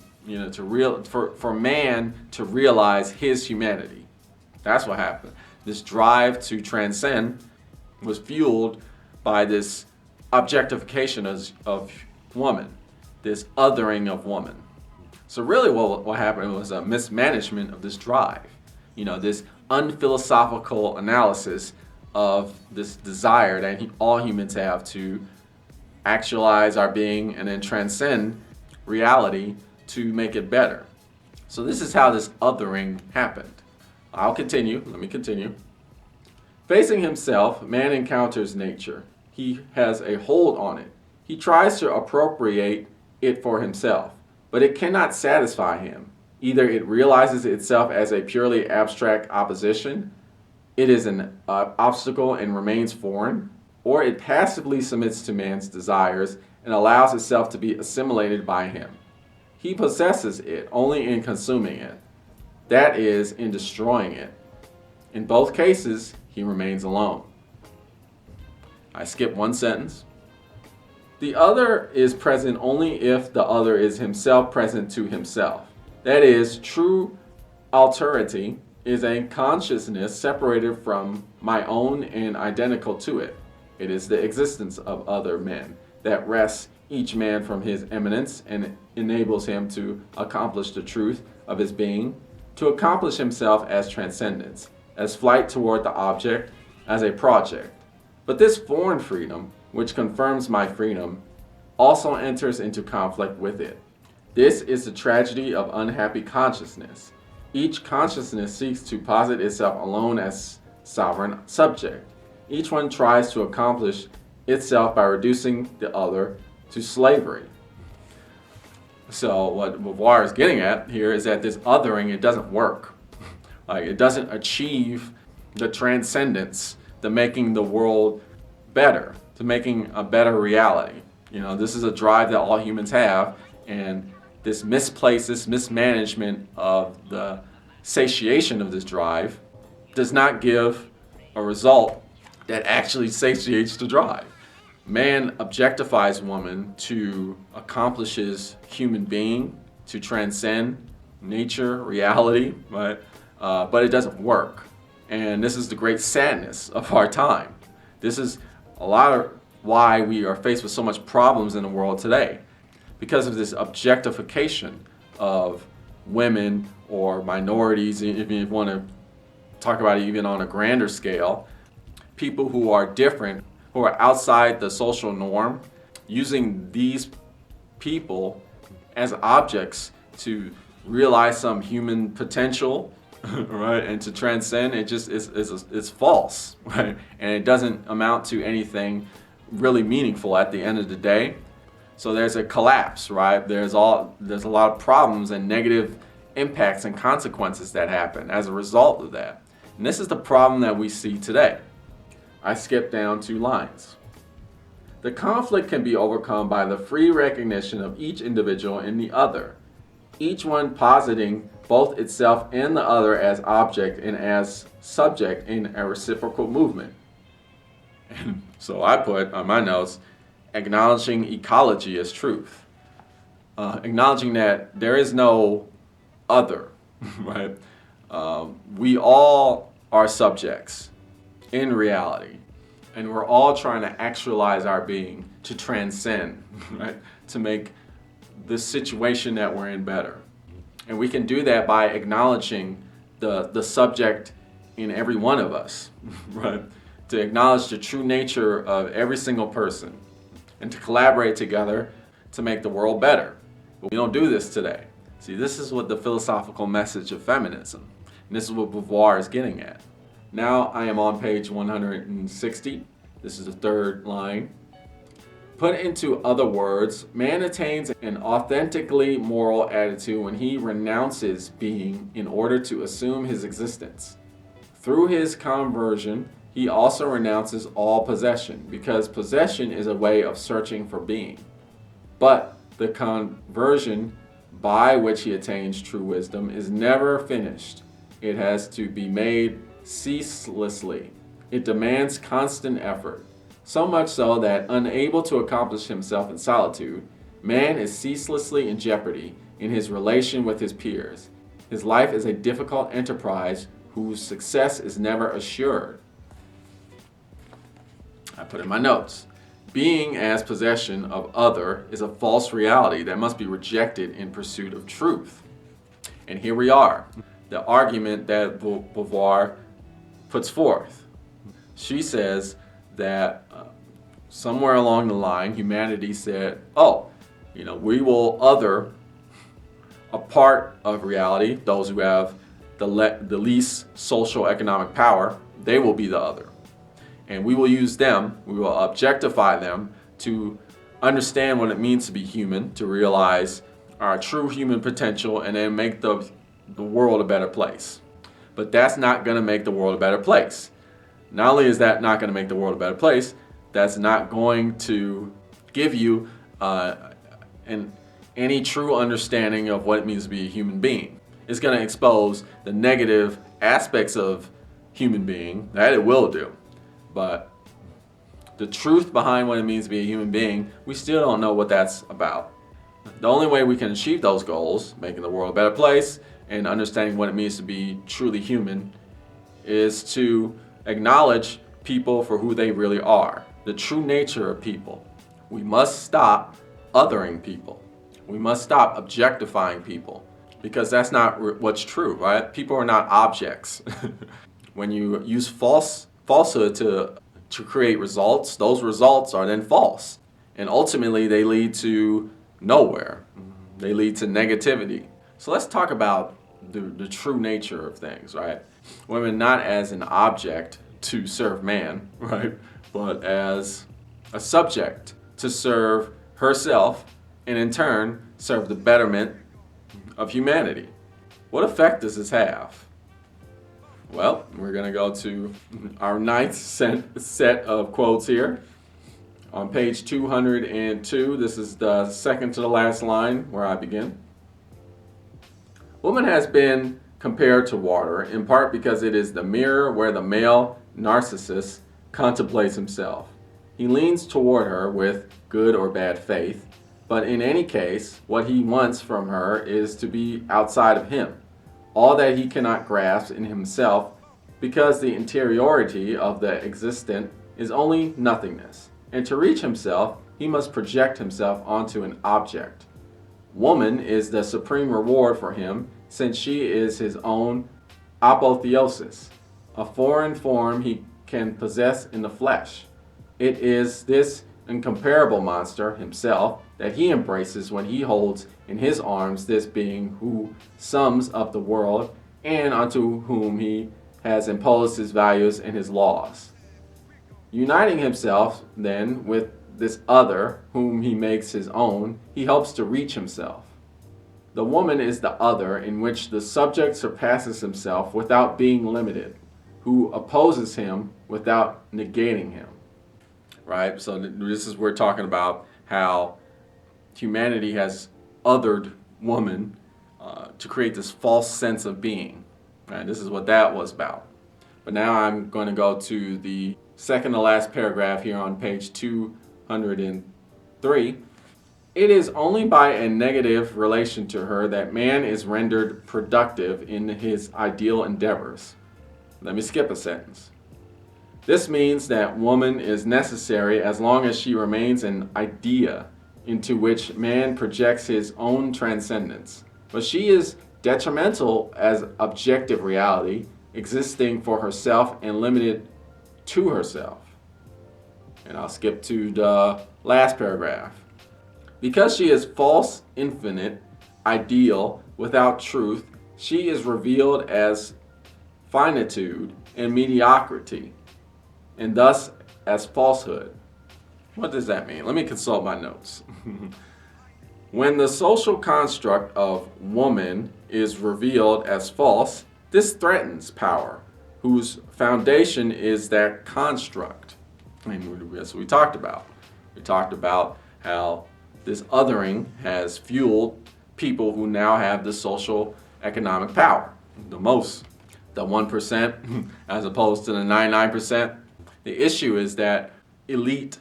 for man to realize his humanity. That's what happened. This drive to transcend was fueled by this objectification of woman, this othering of woman. So really what happened was a mismanagement of this drive, this unphilosophical analysis of this desire that all humans have to actualize our being and then transcend reality to make it better. So this is how this othering happened. Let me continue. Facing himself, man encounters nature. He has a hold on it. He tries to appropriate it for himself, but it cannot satisfy him. Either it realizes itself as a purely abstract opposition, it is an obstacle and remains foreign, or it passively submits to man's desires and allows itself to be assimilated by him. He possesses it only in consuming it, that is, in destroying it. In both cases, he remains alone. I skip one sentence. The other is present only if the other is himself present to himself. That is, true alterity is a consciousness separated from my own and identical to it. It is the existence of other men that wrests each man from his eminence and enables him to accomplish the truth of his being, to accomplish himself as transcendence, as flight toward the object, as a project. But this foreign freedom, which confirms my freedom, also enters into conflict with it. This is the tragedy of unhappy consciousness. Each consciousness seeks to posit itself alone as sovereign subject. Each one tries to accomplish itself by reducing the other to slavery. So what Beauvoir is getting at here is that this othering, it doesn't work. It doesn't achieve the transcendence, the making the world better, to making a better reality. This is a drive that all humans have, and this mismanagement of the satiation of this drive does not give a result that actually satiates the drive. Man objectifies woman to accomplish his human being, to transcend nature, reality, right? But it doesn't work. And this is the great sadness of our time. This is a lot of why we are faced with so much problems in the world today, because of this objectification of women or minorities, if you want to talk about it even on a grander scale, people who are different, who are outside the social norm, using these people as objects to realize some human potential right? And to transcend, it just is false, right? And it doesn't amount to anything really meaningful at the end of the day. So there's a collapse, right? There's a lot of problems and negative impacts and consequences that happen as a result of that. And this is the problem that we see today. I skipped down 2 lines. The conflict can be overcome by the free recognition of each individual in the other, each one positing both itself and the other as object and as subject in a reciprocal movement. And so I put on my notes, acknowledging ecology as truth. Acknowledging that there is no other, right? We all are subjects in reality, and we're all trying to actualize our being to transcend, right? To make the situation that we're in better. And we can do that by acknowledging the subject in every one of us, right? To acknowledge the true nature of every single person and to collaborate together to make the world better. But we don't do this today. See, this is what the philosophical message of feminism, and this is what Beauvoir is getting at. Now I am on page 160. This is the 3rd line. Put into other words, man attains an authentically moral attitude when he renounces being in order to assume his existence. Through his conversion, he also renounces all possession, because possession is a way of searching for being. But the conversion by which he attains true wisdom is never finished. It has to be made ceaselessly. It demands constant effort, so much so that, unable to accomplish himself in solitude, man is ceaselessly in jeopardy in his relation with his peers. His life is a difficult enterprise whose success is never assured. I put in my notes, being as possession of other is a false reality that must be rejected in pursuit of truth. And here we are, the argument that Beauvoir puts forth. She says that somewhere along the line, humanity said, we will other a part of reality, those who have the least social economic power, they will be the other. And we will use them, we will objectify them to understand what it means to be human, to realize our true human potential, and then make the world a better place. But that's not going to make the world a better place. Not only is that not going to make the world a better place, that's not going to give you any true understanding of what it means to be a human being. It's going to expose the negative aspects of human being, that it will do. But the truth behind what it means to be a human being, we still don't know what that's about. The only way we can achieve those goals, making the world a better place and understanding what it means to be truly human, is to acknowledge people for who they really are, the true nature of people. We must stop othering people. We must stop objectifying people, because that's not what's true, right? People are not objects. When you use falsehood to create results, those results are then false. And ultimately, they lead to nowhere. They lead to negativity. So let's talk about the true nature of things, right? Women not as an object to serve man, right? But as a subject to serve herself and in turn serve the betterment of humanity. What effect does this have? Well, we're going to go to our 9th set of quotes here. On page 202, this is the second to the last line where I begin. Woman has been compared to water, in part because it is the mirror where the male narcissist contemplates himself. He leans toward her with good or bad faith, but in any case, what he wants from her is to be outside of him, all that he cannot grasp in himself, because the interiority of the existent is only nothingness, and to reach himself, he must project himself onto an object. Woman is the supreme reward for him, since she is his own apotheosis, a foreign form he can possess in the flesh. It is this incomparable monster himself that he embraces when he holds in his arms this being who sums up the world and unto whom he has imposed his values and his laws. Uniting himself, then, with this other, whom he makes his own, he helps to reach himself. The woman is the other in which the subject surpasses himself without being limited, who opposes him without negating him. Right? So this is, we're talking about how humanity has othered woman to create this false sense of being. Right? This is what that was about. But now I'm going to go to the second to last paragraph here on page 203. It is only by a negative relation to her that man is rendered productive in his ideal endeavors. Let me skip a sentence. This means that woman is necessary as long as she remains an idea into which man projects his own transcendence. But she is detrimental as objective reality, existing for herself and limited to herself. And I'll skip to the last paragraph. Because she is false, infinite, ideal, without truth, she is revealed as finitude and mediocrity, and thus as falsehood. What does that mean? Let me consult my notes. When the social construct of woman is revealed as false, this threatens power, whose foundation is that construct. And that's what we talked about. We talked about how this othering has fueled people who now have the social economic power, the most, the 1% as opposed to the 99%. The issue is that elite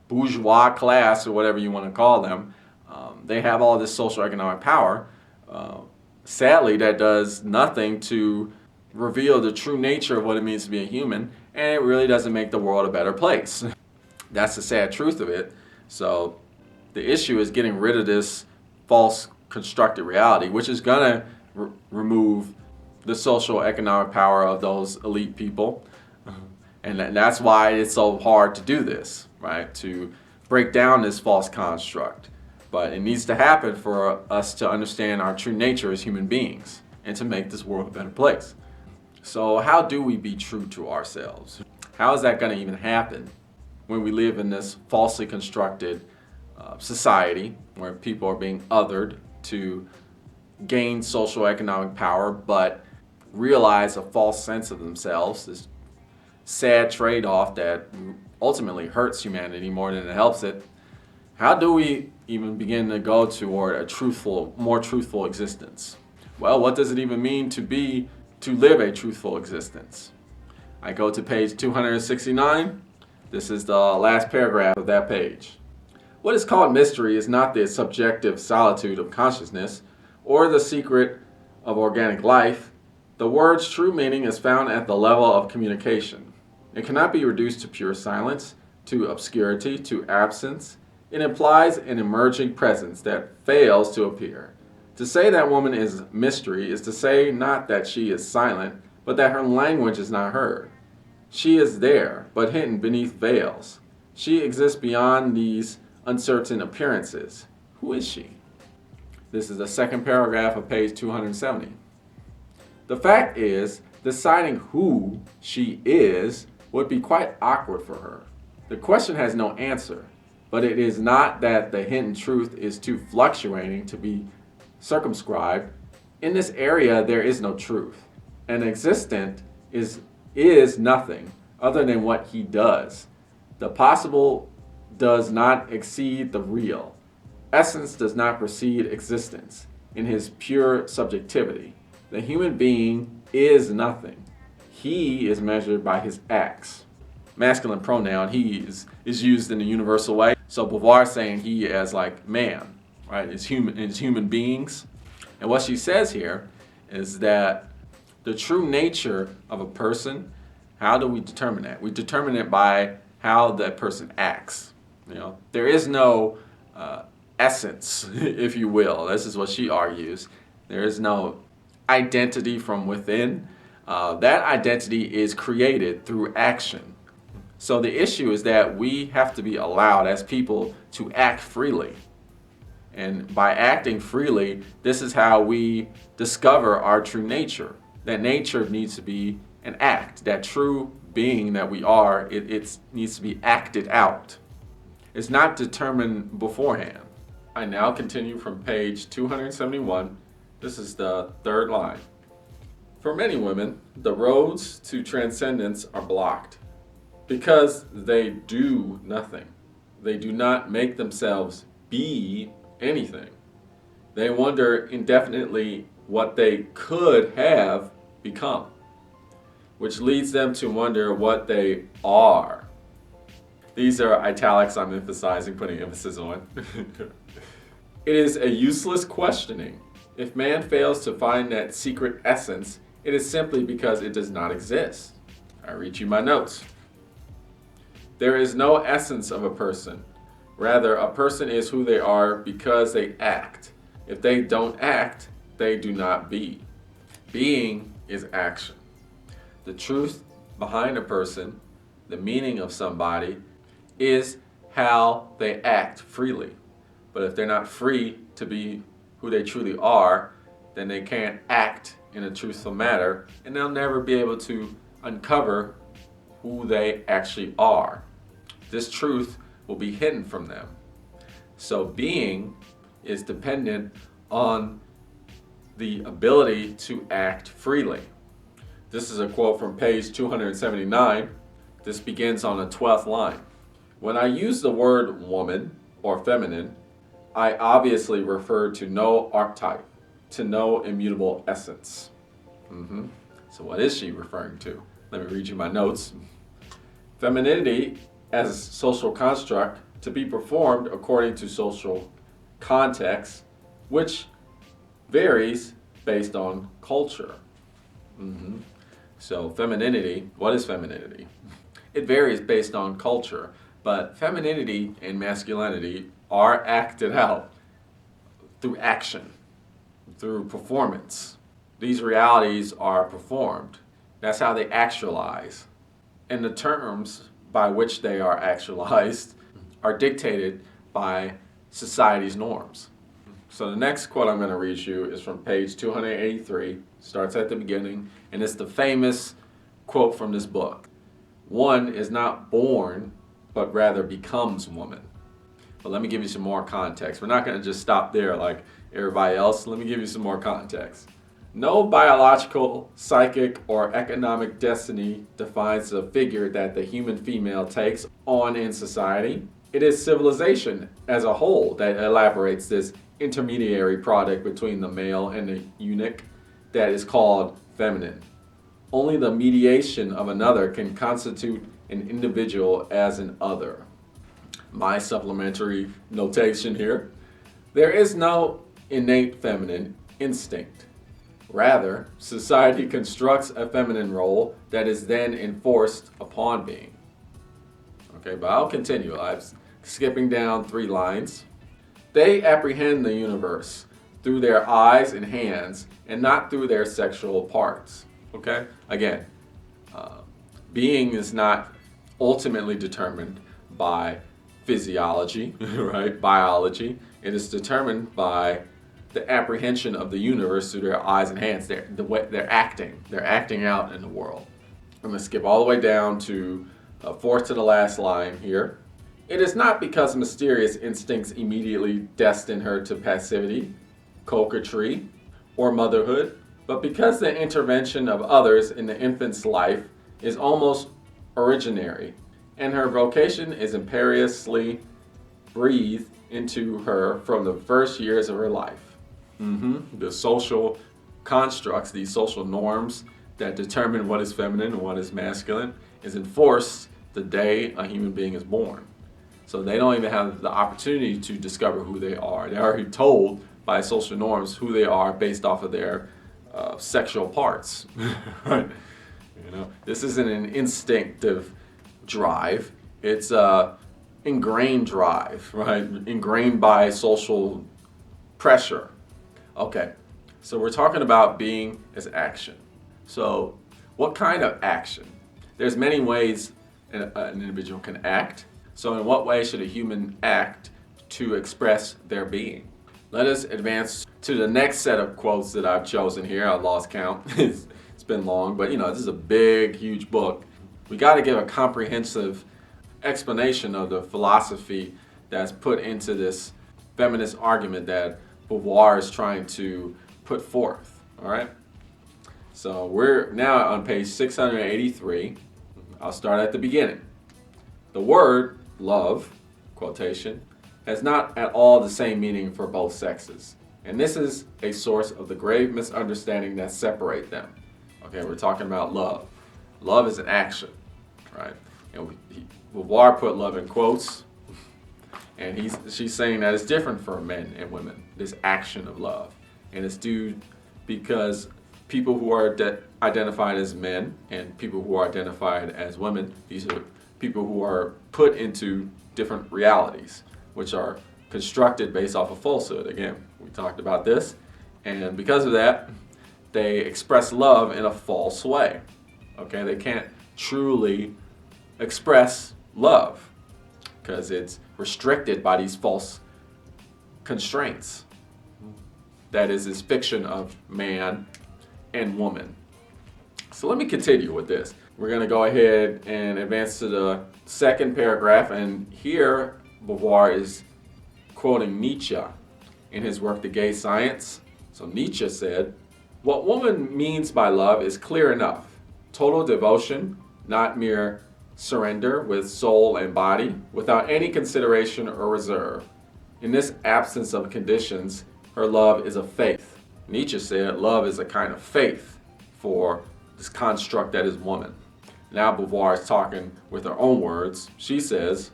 bourgeois class, or whatever you want to call them, they have all this social economic power. Sadly, that does nothing to reveal the true nature of what it means to be a human, and it really doesn't make the world a better place. That's the sad truth of it. So the issue is getting rid of this false constructed reality, which is going to remove the social economic power of those elite people. And that's why it's so hard to do this, right? To break down this false construct. But it needs to happen for us to understand our true nature as human beings and to make this world a better place. So how do we be true to ourselves? How is that going to even happen when we live in this falsely constructed society where people are being othered to gain social economic power but realize a false sense of themselves, this sad trade-off that ultimately hurts humanity more than it helps it? How do we even begin to go toward a more truthful existence? Well, what does it even mean to live a truthful existence? I go to page 269. This is the last paragraph of that page. What is called mystery is not the subjective solitude of consciousness or the secret of organic life. The word's true meaning is found at the level of communication. It cannot be reduced to pure silence, to obscurity, to absence. It implies an emerging presence that fails to appear. To say that woman is mystery is to say not that she is silent, but that her language is not heard. She is there, but hidden beneath veils. She exists beyond these uncertain appearances. Who is she? This is the second paragraph of page 270. The fact is, deciding who she is would be quite awkward for her. The question has no answer, but it is not that the hidden truth is too fluctuating to be circumscribed. In this area, there is no truth. An existent is nothing other than what he does. The possible does not exceed the real. Essence does not precede existence in his pure subjectivity. The human being is nothing. He is measured by his acts. Masculine pronoun, he is used in a universal way. So Beauvoir is saying he as like man, right? It's human beings. And what she says here is that the true nature of a person, how do we determine that? We determine it by how that person acts. There is no essence, if you will. This is what she argues. There is no identity from within. That identity is created through action. So the issue is that we have to be allowed as people to act freely. And by acting freely, this is how we discover our true nature. that nature needs to be an act. That true being that we are, it needs to be acted out. It's not determined beforehand. I now continue from page 271. This is the third line. For many women, the roads to transcendence are blocked because they do nothing. They do not make themselves be anything. They wonder indefinitely what they could have become, which leads them to wonder what they are. These are italics I'm emphasizing, putting emphasis on. It is a useless questioning. If man fails to find that secret essence, it is simply because it does not exist. I read you my notes. There is no essence of a person. Rather, a person is who they are because they act. If they don't act, they do not be. Being is action. The truth behind a person, the meaning of somebody, is how they act freely. But if they're not free to be who they truly are, then they can't act in a truthful manner, and they'll never be able to uncover who they actually are. This truth will be hidden from them. So being is dependent on the ability to act freely. This is a quote from page 279. This begins on the 12th line. When I use the word woman or feminine, I obviously refer to no archetype, to no immutable essence. So what is she referring to? Let me read you my notes. Femininity as a social construct to be performed according to social context, which varies based on culture. So femininity, what is femininity? It varies based on culture, but femininity and masculinity are acted out through action, through performance. These realities are performed. That's how they actualize. And the terms by which they are actualized are dictated by society's norms. So the next quote I'm going to read you is from page 283, starts at the beginning, and it's the famous quote from this book. One is not born, but rather becomes woman. But let me give you some more context. We're not going to just stop there like everybody else. Let me give you some more context. No biological, psychic, or economic destiny defines the figure that the human female takes on in society. It is civilization as a whole that elaborates this intermediary product between the male and the eunuch that is called feminine. Only the mediation of another can constitute an individual as an other. My supplementary notation here. There is no innate feminine instinct. Rather, society constructs a feminine role that is then enforced upon being. Okay, but I'll continue. I'm skipping down 3 lines. They apprehend the universe through their eyes and hands and not through their sexual parts. Okay? Again, being is not ultimately determined by physiology, right? Biology. It is determined by the apprehension of the universe through their eyes and hands. They're acting out in the world. I'm going to skip all the way down to fourth to the last line here. It is not because mysterious instincts immediately destine her to passivity, coquetry, or motherhood, but because the intervention of others in the infant's life is almost originary, and her vocation is imperiously breathed into her from the first years of her life. The social constructs, these social norms that determine what is feminine and what is masculine, is enforced the day a human being is born. So they don't even have the opportunity to discover who they are. They're already told by social norms who they are based off of their sexual parts. Right? You know, this isn't an instinctive drive. It's a ingrained drive, right? Ingrained by social pressure. Okay, so we're talking about being as action. So what kind of action? There's many ways an individual can act. So in what way should a human act to express their being? Let us advance to the next set of quotes that I've chosen here. I lost count. It's been long, but this is a big, huge book. We got to give a comprehensive explanation of the philosophy that's put into this feminist argument that Beauvoir is trying to put forth. All right? So we're now on page 683. I'll start at the beginning. The word love, quotation, has not at all the same meaning for both sexes. And this is a source of the grave misunderstanding that separate them. Okay, we're talking about love. Love is an action, right? And Beauvoir put love in quotes, and she's saying that it's different for men and women, this action of love. And it's due because people who are identified as men and people who are identified as women, these are people who are put into different realities, which are constructed based off of falsehood. Again, we talked about this, and because of that, they express love in a false way. Okay, they can't truly express love because it's restricted by these false constraints. That is this fiction of man and woman. So let me continue with this. We're going to go ahead and advance to the second paragraph, and here Beauvoir is quoting Nietzsche in his work, The Gay Science. So Nietzsche said, "What woman means by love is clear enough. Total devotion, not mere surrender with soul and body, without any consideration or reserve. In this absence of conditions, her love is a faith." Nietzsche said love is a kind of faith for this construct that is woman. Now Beauvoir is talking with her own words. She says,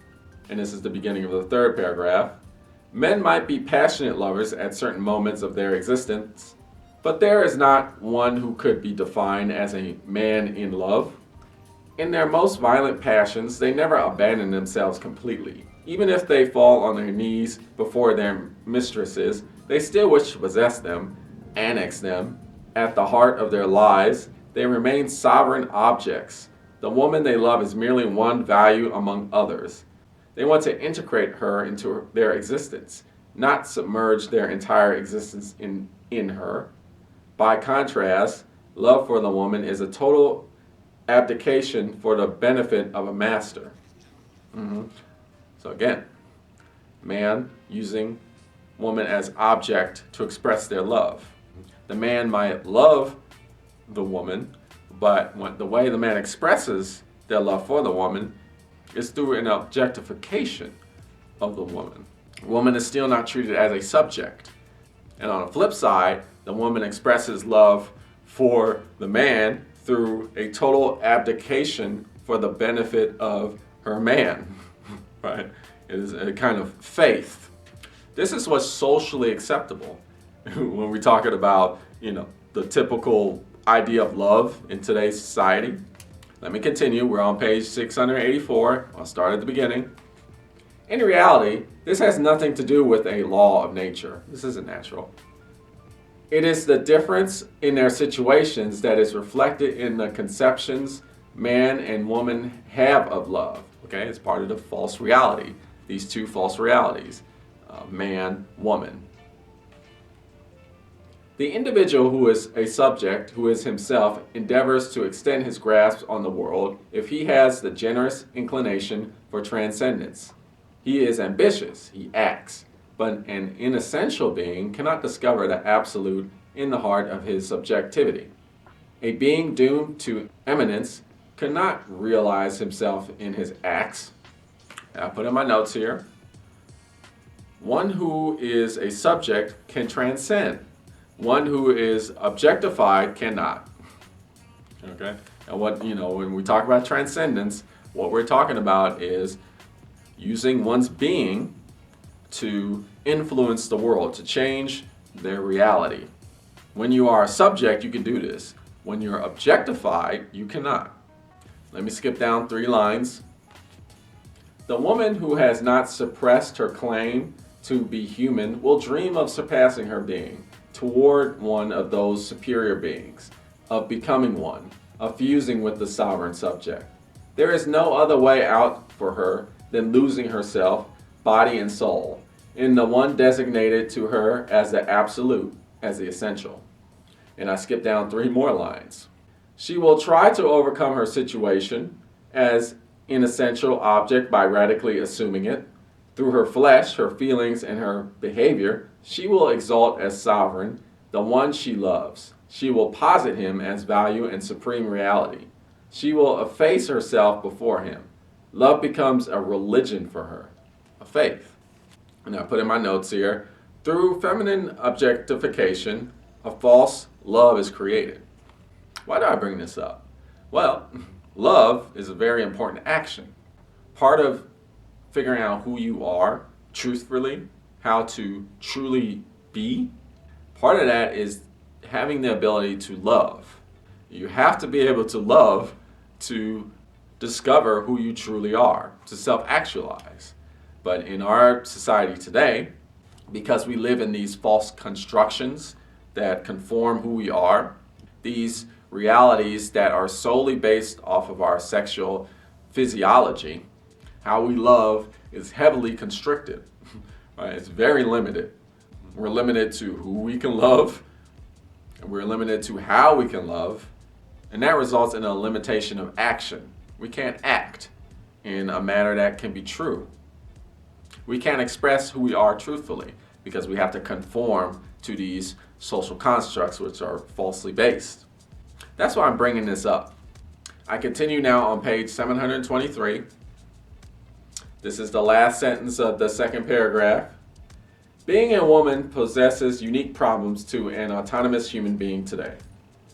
and this is the beginning of the third paragraph, "Men might be passionate lovers at certain moments of their existence, but there is not one who could be defined as a man in love. In their most violent passions, they never abandon themselves completely. Even if they fall on their knees before their mistresses, they still wish to possess them, annex them. At the heart of their lives, they remain sovereign objects. The woman they love is merely one value among others. They want to integrate her into their existence, not submerge their entire existence in her. By contrast, love for the woman is a total abdication for the benefit of a master." So again, man using woman as object to express their love. The man might love the woman, but the way the man expresses their love for the woman is through an objectification of the woman. Woman is still not treated as a subject. And on the flip side, the woman expresses love for the man through a total abdication for the benefit of her man, right? It is a kind of faith. This is what's socially acceptable when we're talking about, the typical idea of love in today's society. Let me continue. We're on page 684. I'll start at the beginning. In reality, this has nothing to do with a law of nature. This isn't natural. It is the difference in their situations that is reflected in the conceptions man and woman have of love. Okay, it's part of the false reality. These two false realities, man, woman. The individual who is a subject, who is himself, endeavors to extend his grasp on the world if he has the generous inclination for transcendence. He is ambitious, he acts, but an inessential being cannot discover the absolute in the heart of his subjectivity. A being doomed to eminence cannot realize himself in his acts. I put in my notes here. One who is a subject can transcend. One who is objectified cannot. Okay? And when we talk about transcendence, what we're talking about is using one's being to influence the world, to change their reality. When you are a subject, you can do this. When you're objectified, you cannot. Let me skip down 3 lines. The woman who has not suppressed her claim to be human will dream of surpassing her being toward one of those superior beings, of becoming one, of fusing with the sovereign subject. There is no other way out for her than losing herself, body and soul, in the one designated to her as the absolute, as the essential. And I skip down 3 more lines. She will try to overcome her situation as an essential object by radically assuming it. Through her flesh, her feelings, and her behavior, she will exalt as sovereign the one she loves. She will posit him as value and supreme reality. She will efface herself before him. Love becomes a religion for her, a faith. And I put in my notes here, through feminine objectification, a false love is created. Why do I bring this up? Well, love is a very important action. Part of figuring out who you are truthfully, how to truly be, part of that is having the ability to love. You have to be able to love to discover who you truly are, to self-actualize. But in our society today, because we live in these false constructions that conform who we are, these realities that are solely based off of our sexual physiology, how we love is heavily constricted. Right? It's very limited. We're limited to who we can love, and we're limited to how we can love, and that results in a limitation of action. We can't act in a manner that can be true. We can't express who we are truthfully because we have to conform to these social constructs which are falsely based. That's why I'm bringing this up. I continue now on page 723. This is the last sentence of the second paragraph. Being a woman possesses unique problems to an autonomous human being today.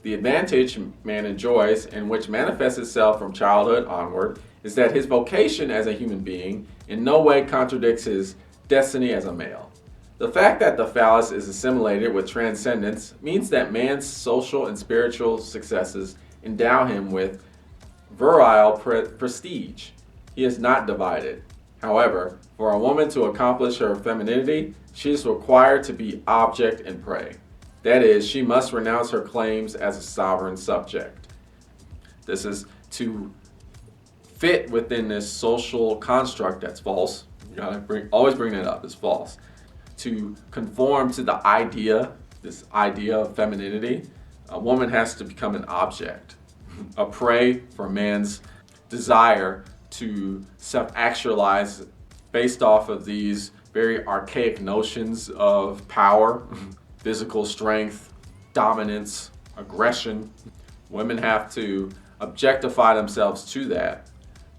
The advantage man enjoys, and which manifests itself from childhood onward, is that his vocation as a human being in no way contradicts his destiny as a male. The fact that the phallus is assimilated with transcendence means that man's social and spiritual successes endow him with virile prestige. He is not divided. However, for a woman to accomplish her femininity, she is required to be object and prey. That is, she must renounce her claims as a sovereign subject. This is to fit within this social construct that's false. You gotta always bring that up, it's false. To conform to the idea, this idea of femininity, a woman has to become an object, a prey for man's desire to self-actualize based off of these very archaic notions of power, physical strength, dominance, aggression. Women have to objectify themselves to that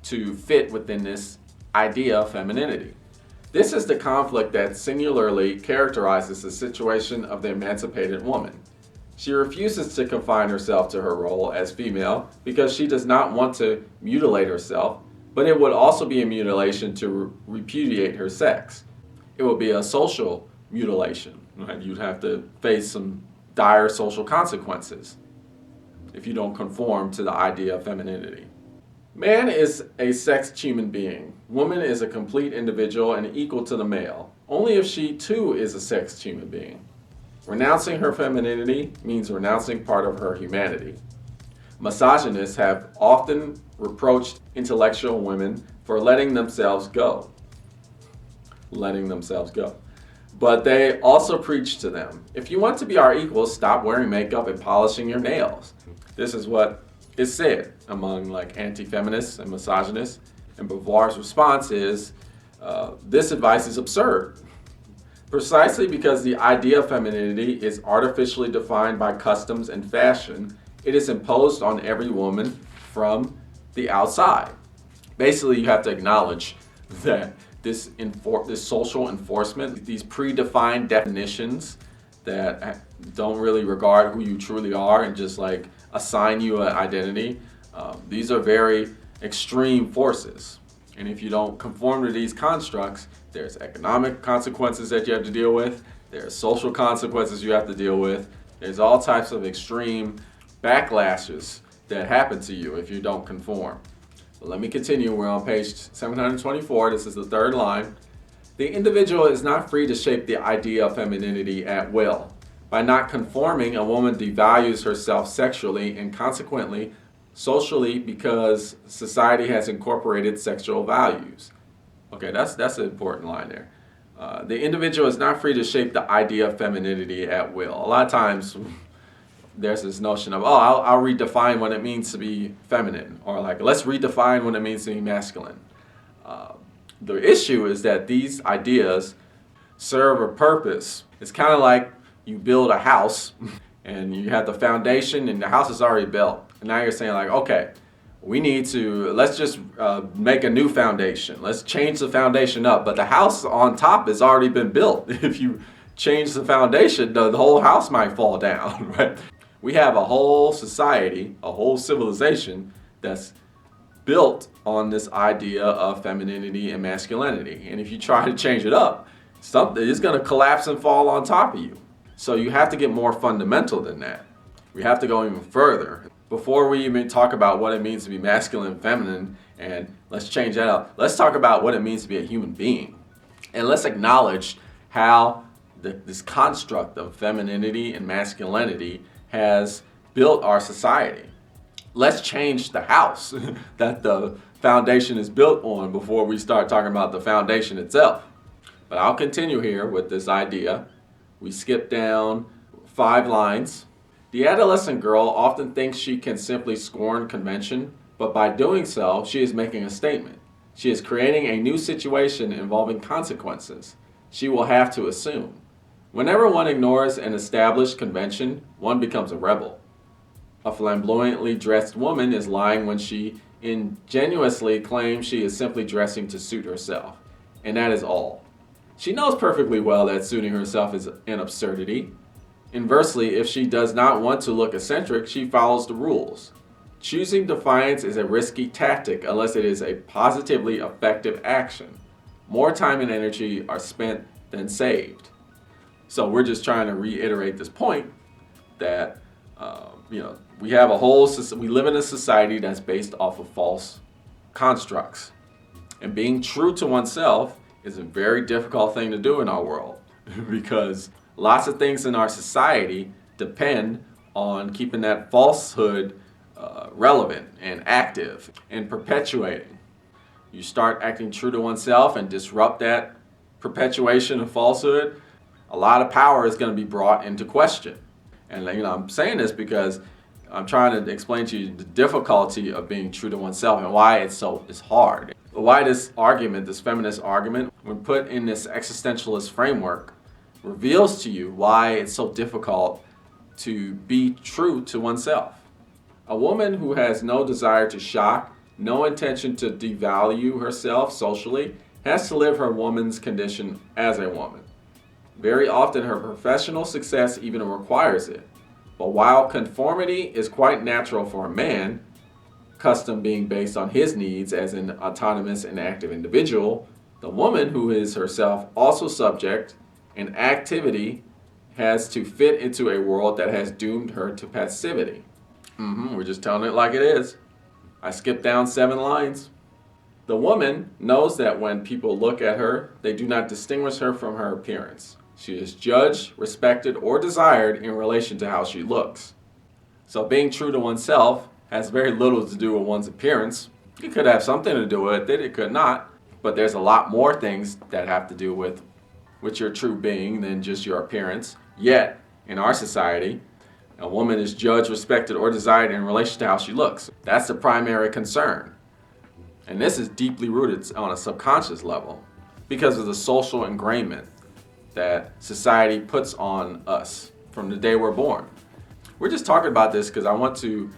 to fit within this idea of femininity. This is the conflict that singularly characterizes the situation of the emancipated woman. She refuses to confine herself to her role as female because she does not want to mutilate herself, but it would also be a mutilation to repudiate her sex. It would be a social mutilation. Right? You'd have to face some dire social consequences if you don't conform to the idea of femininity. Man is a sexed human being. Woman is a complete individual and equal to the male, only if she too is a sexed human being. Renouncing her femininity means renouncing part of her humanity. Misogynists have often reproached intellectual women for letting themselves go. But they also preach to them, if you want to be our equals, stop wearing makeup and polishing your nails. This is what is said among anti-feminists and misogynists. And Beauvoir's response is, this advice is absurd. Precisely because the idea of femininity is artificially defined by customs and fashion, it is imposed on every woman from the outside. Basically, you have to acknowledge that this social enforcement, these predefined definitions that don't really regard who you truly are and just assign you an identity, these are very extreme forces. And if you don't conform to these constructs, there's economic consequences that you have to deal with, there's social consequences you have to deal with, there's all types of extreme backlashes that happen to you if you don't conform. But let me continue. We're on page 724. This is the third line. The individual is not free to shape the idea of femininity at will. By not conforming, a woman devalues herself sexually and consequently socially because society has incorporated sexual values. Okay, that's an important line there. The individual is not free to shape the idea of femininity at will. A lot of times there's this notion of, oh, I'll redefine what it means to be feminine, or like, let's redefine what it means to be masculine. The issue is that these ideas serve a purpose. It's kind of like you build a house and you have the foundation and the house is already built. And now you're saying like, okay, let's just make a new foundation. Let's change the foundation up. But the house on top has already been built. If you change the foundation, the whole house might fall down, right? We have a whole society, a whole civilization that's built on this idea of femininity and masculinity. And if you try to change it up, something is going to collapse and fall on top of you. So you have to get more fundamental than that. We have to go even further. Before we even talk about what it means to be masculine and feminine, and let's change that up, let's talk about what it means to be a human being. And let's acknowledge how this construct of femininity and masculinity has built our society. Let's change the house that the foundation is built on before we start talking about the foundation itself. But I'll continue here with this idea. We skip down 5 lines. The adolescent girl often thinks she can simply scorn convention, but by doing so, she is making a statement. She is creating a new situation involving consequences she will have to assume. Whenever one ignores an established convention, one becomes a rebel. A flamboyantly dressed woman is lying when she ingenuously claims she is simply dressing to suit herself, and that is all. She knows perfectly well that suiting herself is an absurdity. Inversely, if she does not want to look eccentric, she follows the rules. Choosing defiance is a risky tactic unless it is a positively effective action. More time and energy are spent than saved. So we're just trying to reiterate this point that we have we live in a society that's based off of false constructs. And being true to oneself is a very difficult thing to do in our world because lots of things in our society depend on keeping that falsehood relevant and active and perpetuating. You start acting true to oneself and disrupt that perpetuation of falsehood, a lot of power is going to be brought into question. And I'm saying this because I'm trying to explain to you the difficulty of being true to oneself and why it's hard. Why this argument, this feminist argument, when put in this existentialist framework, reveals to you why it's so difficult to be true to oneself. A woman who has no desire to shock, no intention to devalue herself socially, has to live her woman's condition as a woman. Very often her professional success even requires it. But while conformity is quite natural for a man, custom being based on his needs as an autonomous and active individual, the woman who is herself also subject and activity has to fit into a world that has doomed her to passivity. We're just telling it like it is. I skipped down 7 lines. The woman knows that when people look at her, they do not distinguish her from her appearance. She is judged, respected, or desired in relation to how she looks. So being true to oneself has very little to do with one's appearance. It could have something to do with it, it could not. But there's a lot more things that have to do with your true being than just your appearance. Yet, in our society, a woman is judged, respected, or desired in relation to how she looks. That's the primary concern. And this is deeply rooted on a subconscious level because of the social ingrainment that society puts on us from the day we're born. We're just talking about this because I want to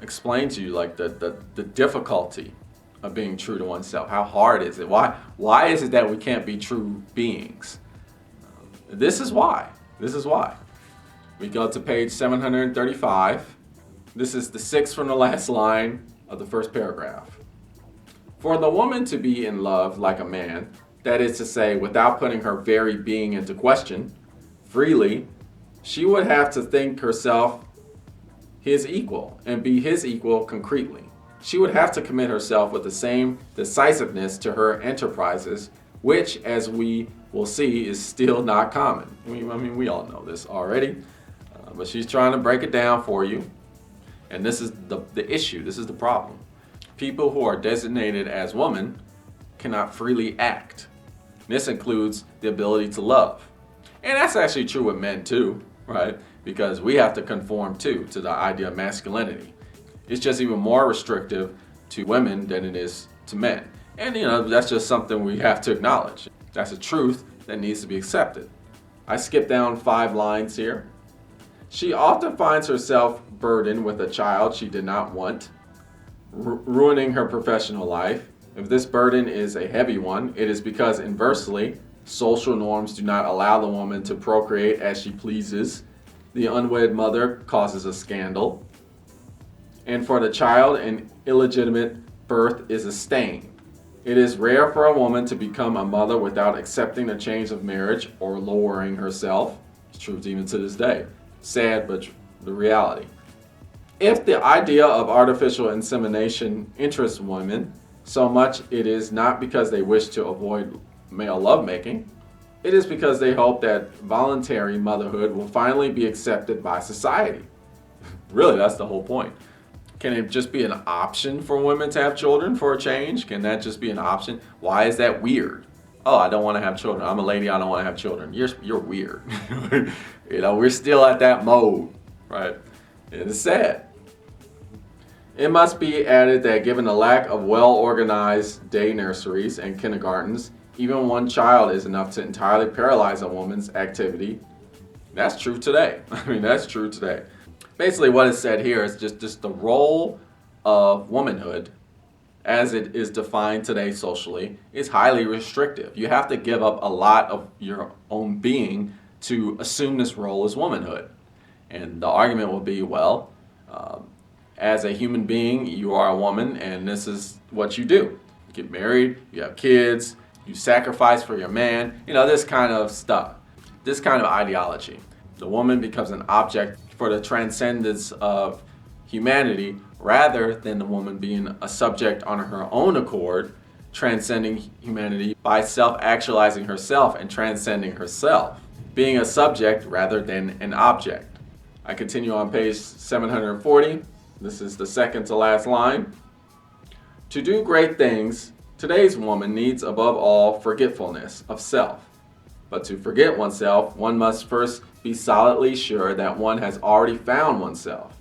explain to you like the difficulty of being true to oneself. How hard is it? Why is it that we can't be true beings? This is why. We go to page 735. This is the 6th from the last line of the first paragraph. For the woman to be in love like a man, that is to say, without putting her very being into question, freely, she would have to think herself his equal and be his equal concretely. She would have to commit herself with the same decisiveness to her enterprises, which, as we will see, is still not common. We all know this already, but she's trying to break it down for you. And this is the issue, this is the problem. People who are designated as women cannot freely act. This includes the ability to love. And that's actually true with men too, right? because we have to conform too to the idea of masculinity. It's just even more restrictive to women than it is to men. And that's just something we have to acknowledge. That's a truth that needs to be accepted. I skipped down 5 lines here. She often finds herself burdened with a child she did not want, ruining her professional life. If this burden is a heavy one, it is because inversely, social norms do not allow the woman to procreate as she pleases. The unwed mother causes a scandal. And for the child, an illegitimate birth is a stain. It is rare for a woman to become a mother without accepting the change of marriage or lowering herself. It's true even to this day. Sad, but the reality. If the idea of artificial insemination interests women so much, it is not because they wish to avoid male lovemaking. It is because they hope that voluntary motherhood will finally be accepted by society. Really, that's the whole point. Can it just be an option for women to have children for a change? Can that just be an option? Why is that weird? Oh, I don't want to have children. I'm a lady, I don't want to have children. You're weird. We're still at that mode, right? It is sad. It must be added that given the lack of well-organized day nurseries and kindergartens, even one child is enough to entirely paralyze a woman's activity. That's true today. That's true today. Basically, what is said here is just the role of womanhood, as it is defined today socially, is highly restrictive. You have to give up a lot of your own being to assume this role as womanhood. And the argument will be, well, as a human being, you are a woman, and this is what you do. You get married, you have kids, you sacrifice for your man, this kind of stuff, this kind of ideology. The woman becomes an object for the transcendence of humanity rather than the woman being a subject on her own accord, transcending humanity by self-actualizing herself and transcending herself, being a subject rather than an object. I continue on page 740. This is the second to last line. To do great things, today's woman needs above all forgetfulness of self. But to forget oneself, one must first be solidly sure that one has already found oneself.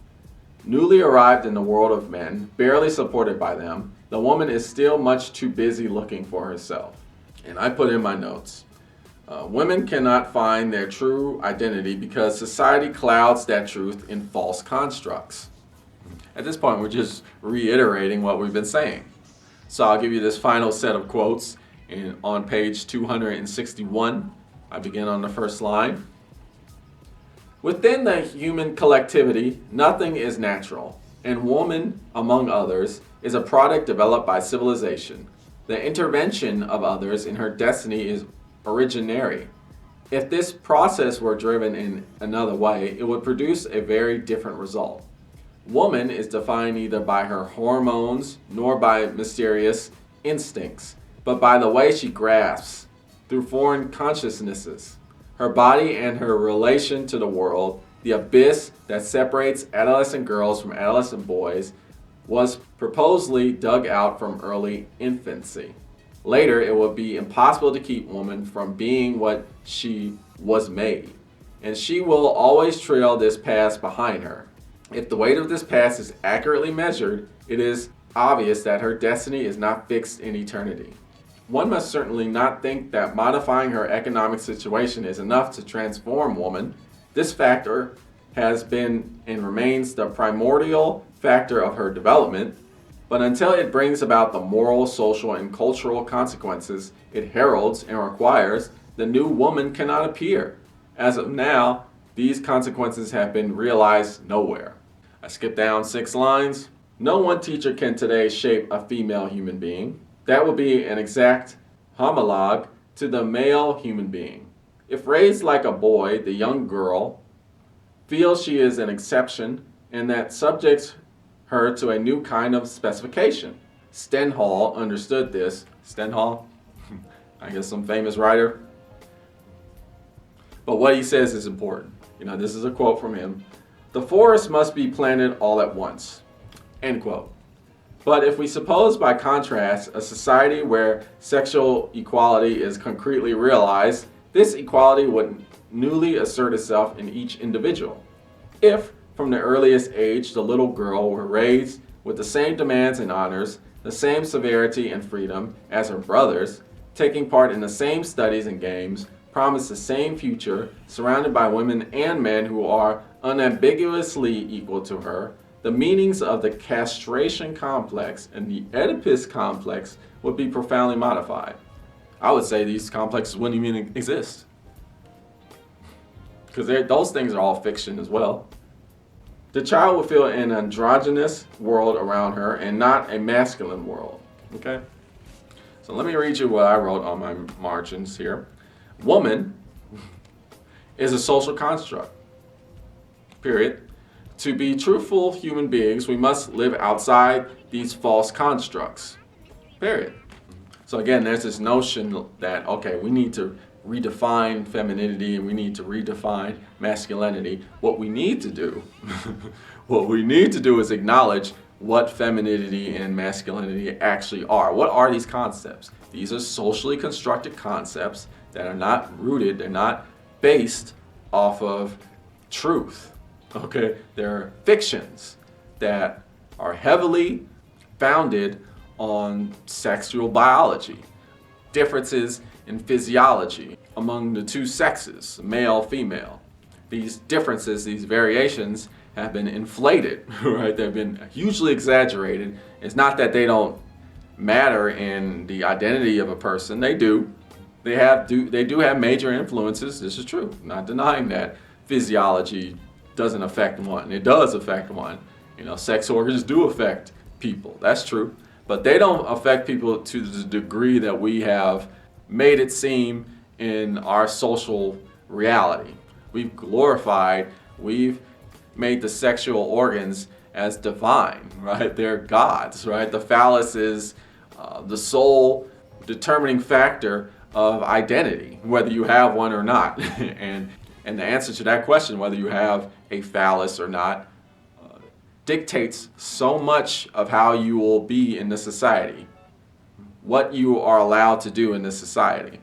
Newly arrived in the world of men, barely supported by them, the woman is still much too busy looking for herself. And I put in my notes, women cannot find their true identity because society clouds that truth in false constructs. At this point, we're just reiterating what we've been saying. So I'll give you this final set of quotes on page 261. I begin on the first line. Within the human collectivity, nothing is natural, and woman, among others, is a product developed by civilization. The intervention of others in her destiny is originary. If this process were driven in another way, it would produce a very different result. Woman is defined neither by her hormones nor by mysterious instincts, but by the way she grasps through foreign consciousnesses, her body and her relation to the world. The abyss that separates adolescent girls from adolescent boys was purposely dug out from early infancy. Later, it will be impossible to keep woman from being what she was made, and she will always trail this past behind her. If the weight of this past is accurately measured, it is obvious that her destiny is not fixed in eternity. One must certainly not think that modifying her economic situation is enough to transform woman. This factor has been and remains the primordial factor of her development, but until it brings about the moral, social, and cultural consequences it heralds and requires, the new woman cannot appear. As of now, these consequences have been realized nowhere. I skip down 6 lines. No one teacher can today shape a female human being. That would be an exact homologue to the male human being. If raised like a boy, the young girl feels she is an exception and that subjects her to a new kind of specification. Stendhal understood this. Stendhal? I guess some famous writer. But what he says is important. This is a quote from him. The forest must be planted all at once. End quote. But if we suppose by contrast a society where sexual equality is concretely realized, this equality would newly assert itself in each individual. if, from the earliest age, the little girl were raised with the same demands and honors, the same severity and freedom as her brothers, taking part in the same studies and games, promised the same future, surrounded by women and men who are unambiguously equal to her, the meanings of the castration complex and the Oedipus complex would be profoundly modified. I would say these complexes wouldn't even exist, because those things are all fiction as well. The child will feel an androgynous world around her and not a masculine world. Okay? So let me read you what I wrote on my margins here. Woman is a social construct. Period. To be truthful human beings, we must live outside these false constructs. Period. So again, there's this notion that, okay, we need to redefine femininity and we need to redefine masculinity. What we need to do, is acknowledge what femininity and masculinity actually are. What are these concepts? These are socially constructed concepts that are not rooted, they're not based off of truth. Okay? They're fictions that are heavily founded on sexual biology, differences in physiology among the two sexes, male, female. These differences, these variations have been inflated, right? They've been hugely exaggerated. It's not that they don't matter in the identity of a person. They do. They do have major influences. This is true. Not denying that physiology doesn't affect one. It does affect one. You know, sex organs do affect people. That's true. But they don't affect people to the degree that we have made it seem in our social reality. We've glorified, we've made the sexual organs as divine, right? They're gods, right? The phallus is the sole determining factor of identity, whether you have one or not. and the answer to that question, whether you have a phallus or not, dictates so much of how you will be in the society, what you are allowed to do in this society.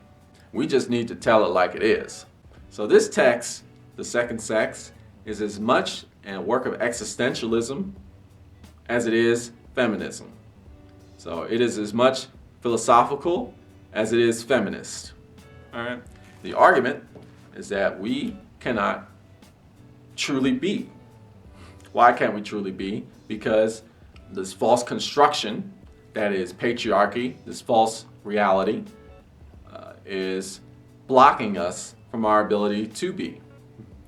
We just need to tell it like it is. So this text, The Second Sex, is as much a work of existentialism as it is feminism. So it is as much philosophical as it is feminist. All right. The argument is that we cannot truly be. Why can't we truly be? Because this false construction, that is patriarchy, this false reality, is blocking us from our ability to be.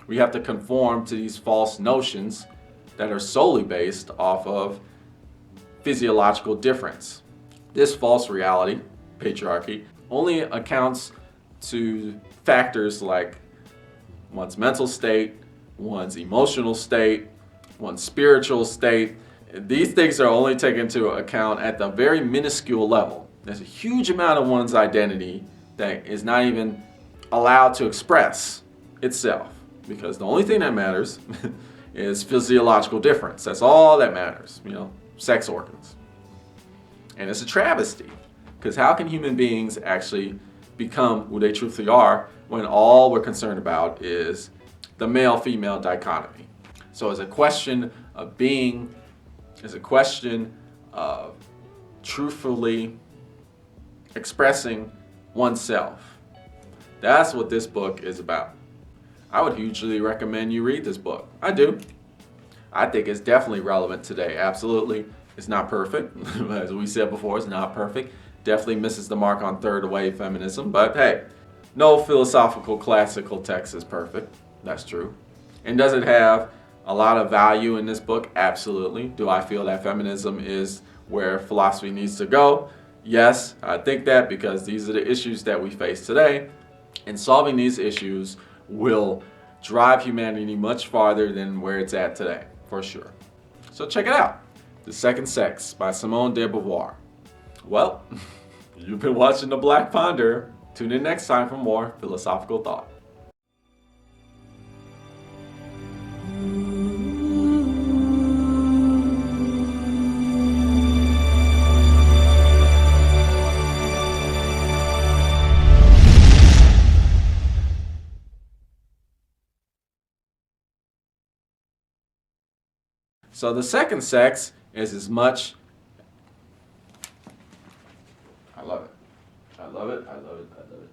We have to conform to these false notions that are solely based off of physiological difference. This false reality, patriarchy, only accounts to factors like one's mental state, one's emotional state, one's spiritual state. These things are only taken into account at the very minuscule level. There's a huge amount of one's identity that is not even allowed to express itself, because the only thing that matters is physiological difference. That's all that matters, sex organs. And it's a travesty, because how can human beings actually become who they truthfully are when all we're concerned about is the male-female dichotomy? So it's a question of being, it's a question of truthfully expressing oneself. That's what this book is about. I would hugely recommend you read this book. I do. I think it's definitely relevant today. Absolutely. It's not perfect. As we said before, it's not perfect. Definitely misses the mark on third wave feminism. But hey, no philosophical classical text is perfect. That's true. And does it have a lot of value in this book? Absolutely. Do I feel that feminism is where philosophy needs to go? Yes, I think that, because these are the issues that we face today. And solving these issues will drive humanity much farther than where it's at today, for sure. So check it out. The Second Sex by Simone de Beauvoir. Well, you've been watching The Black Ponder. Tune in next time for more philosophical thought. So the second sex is as much. I love it. I love it. I love it. I love it.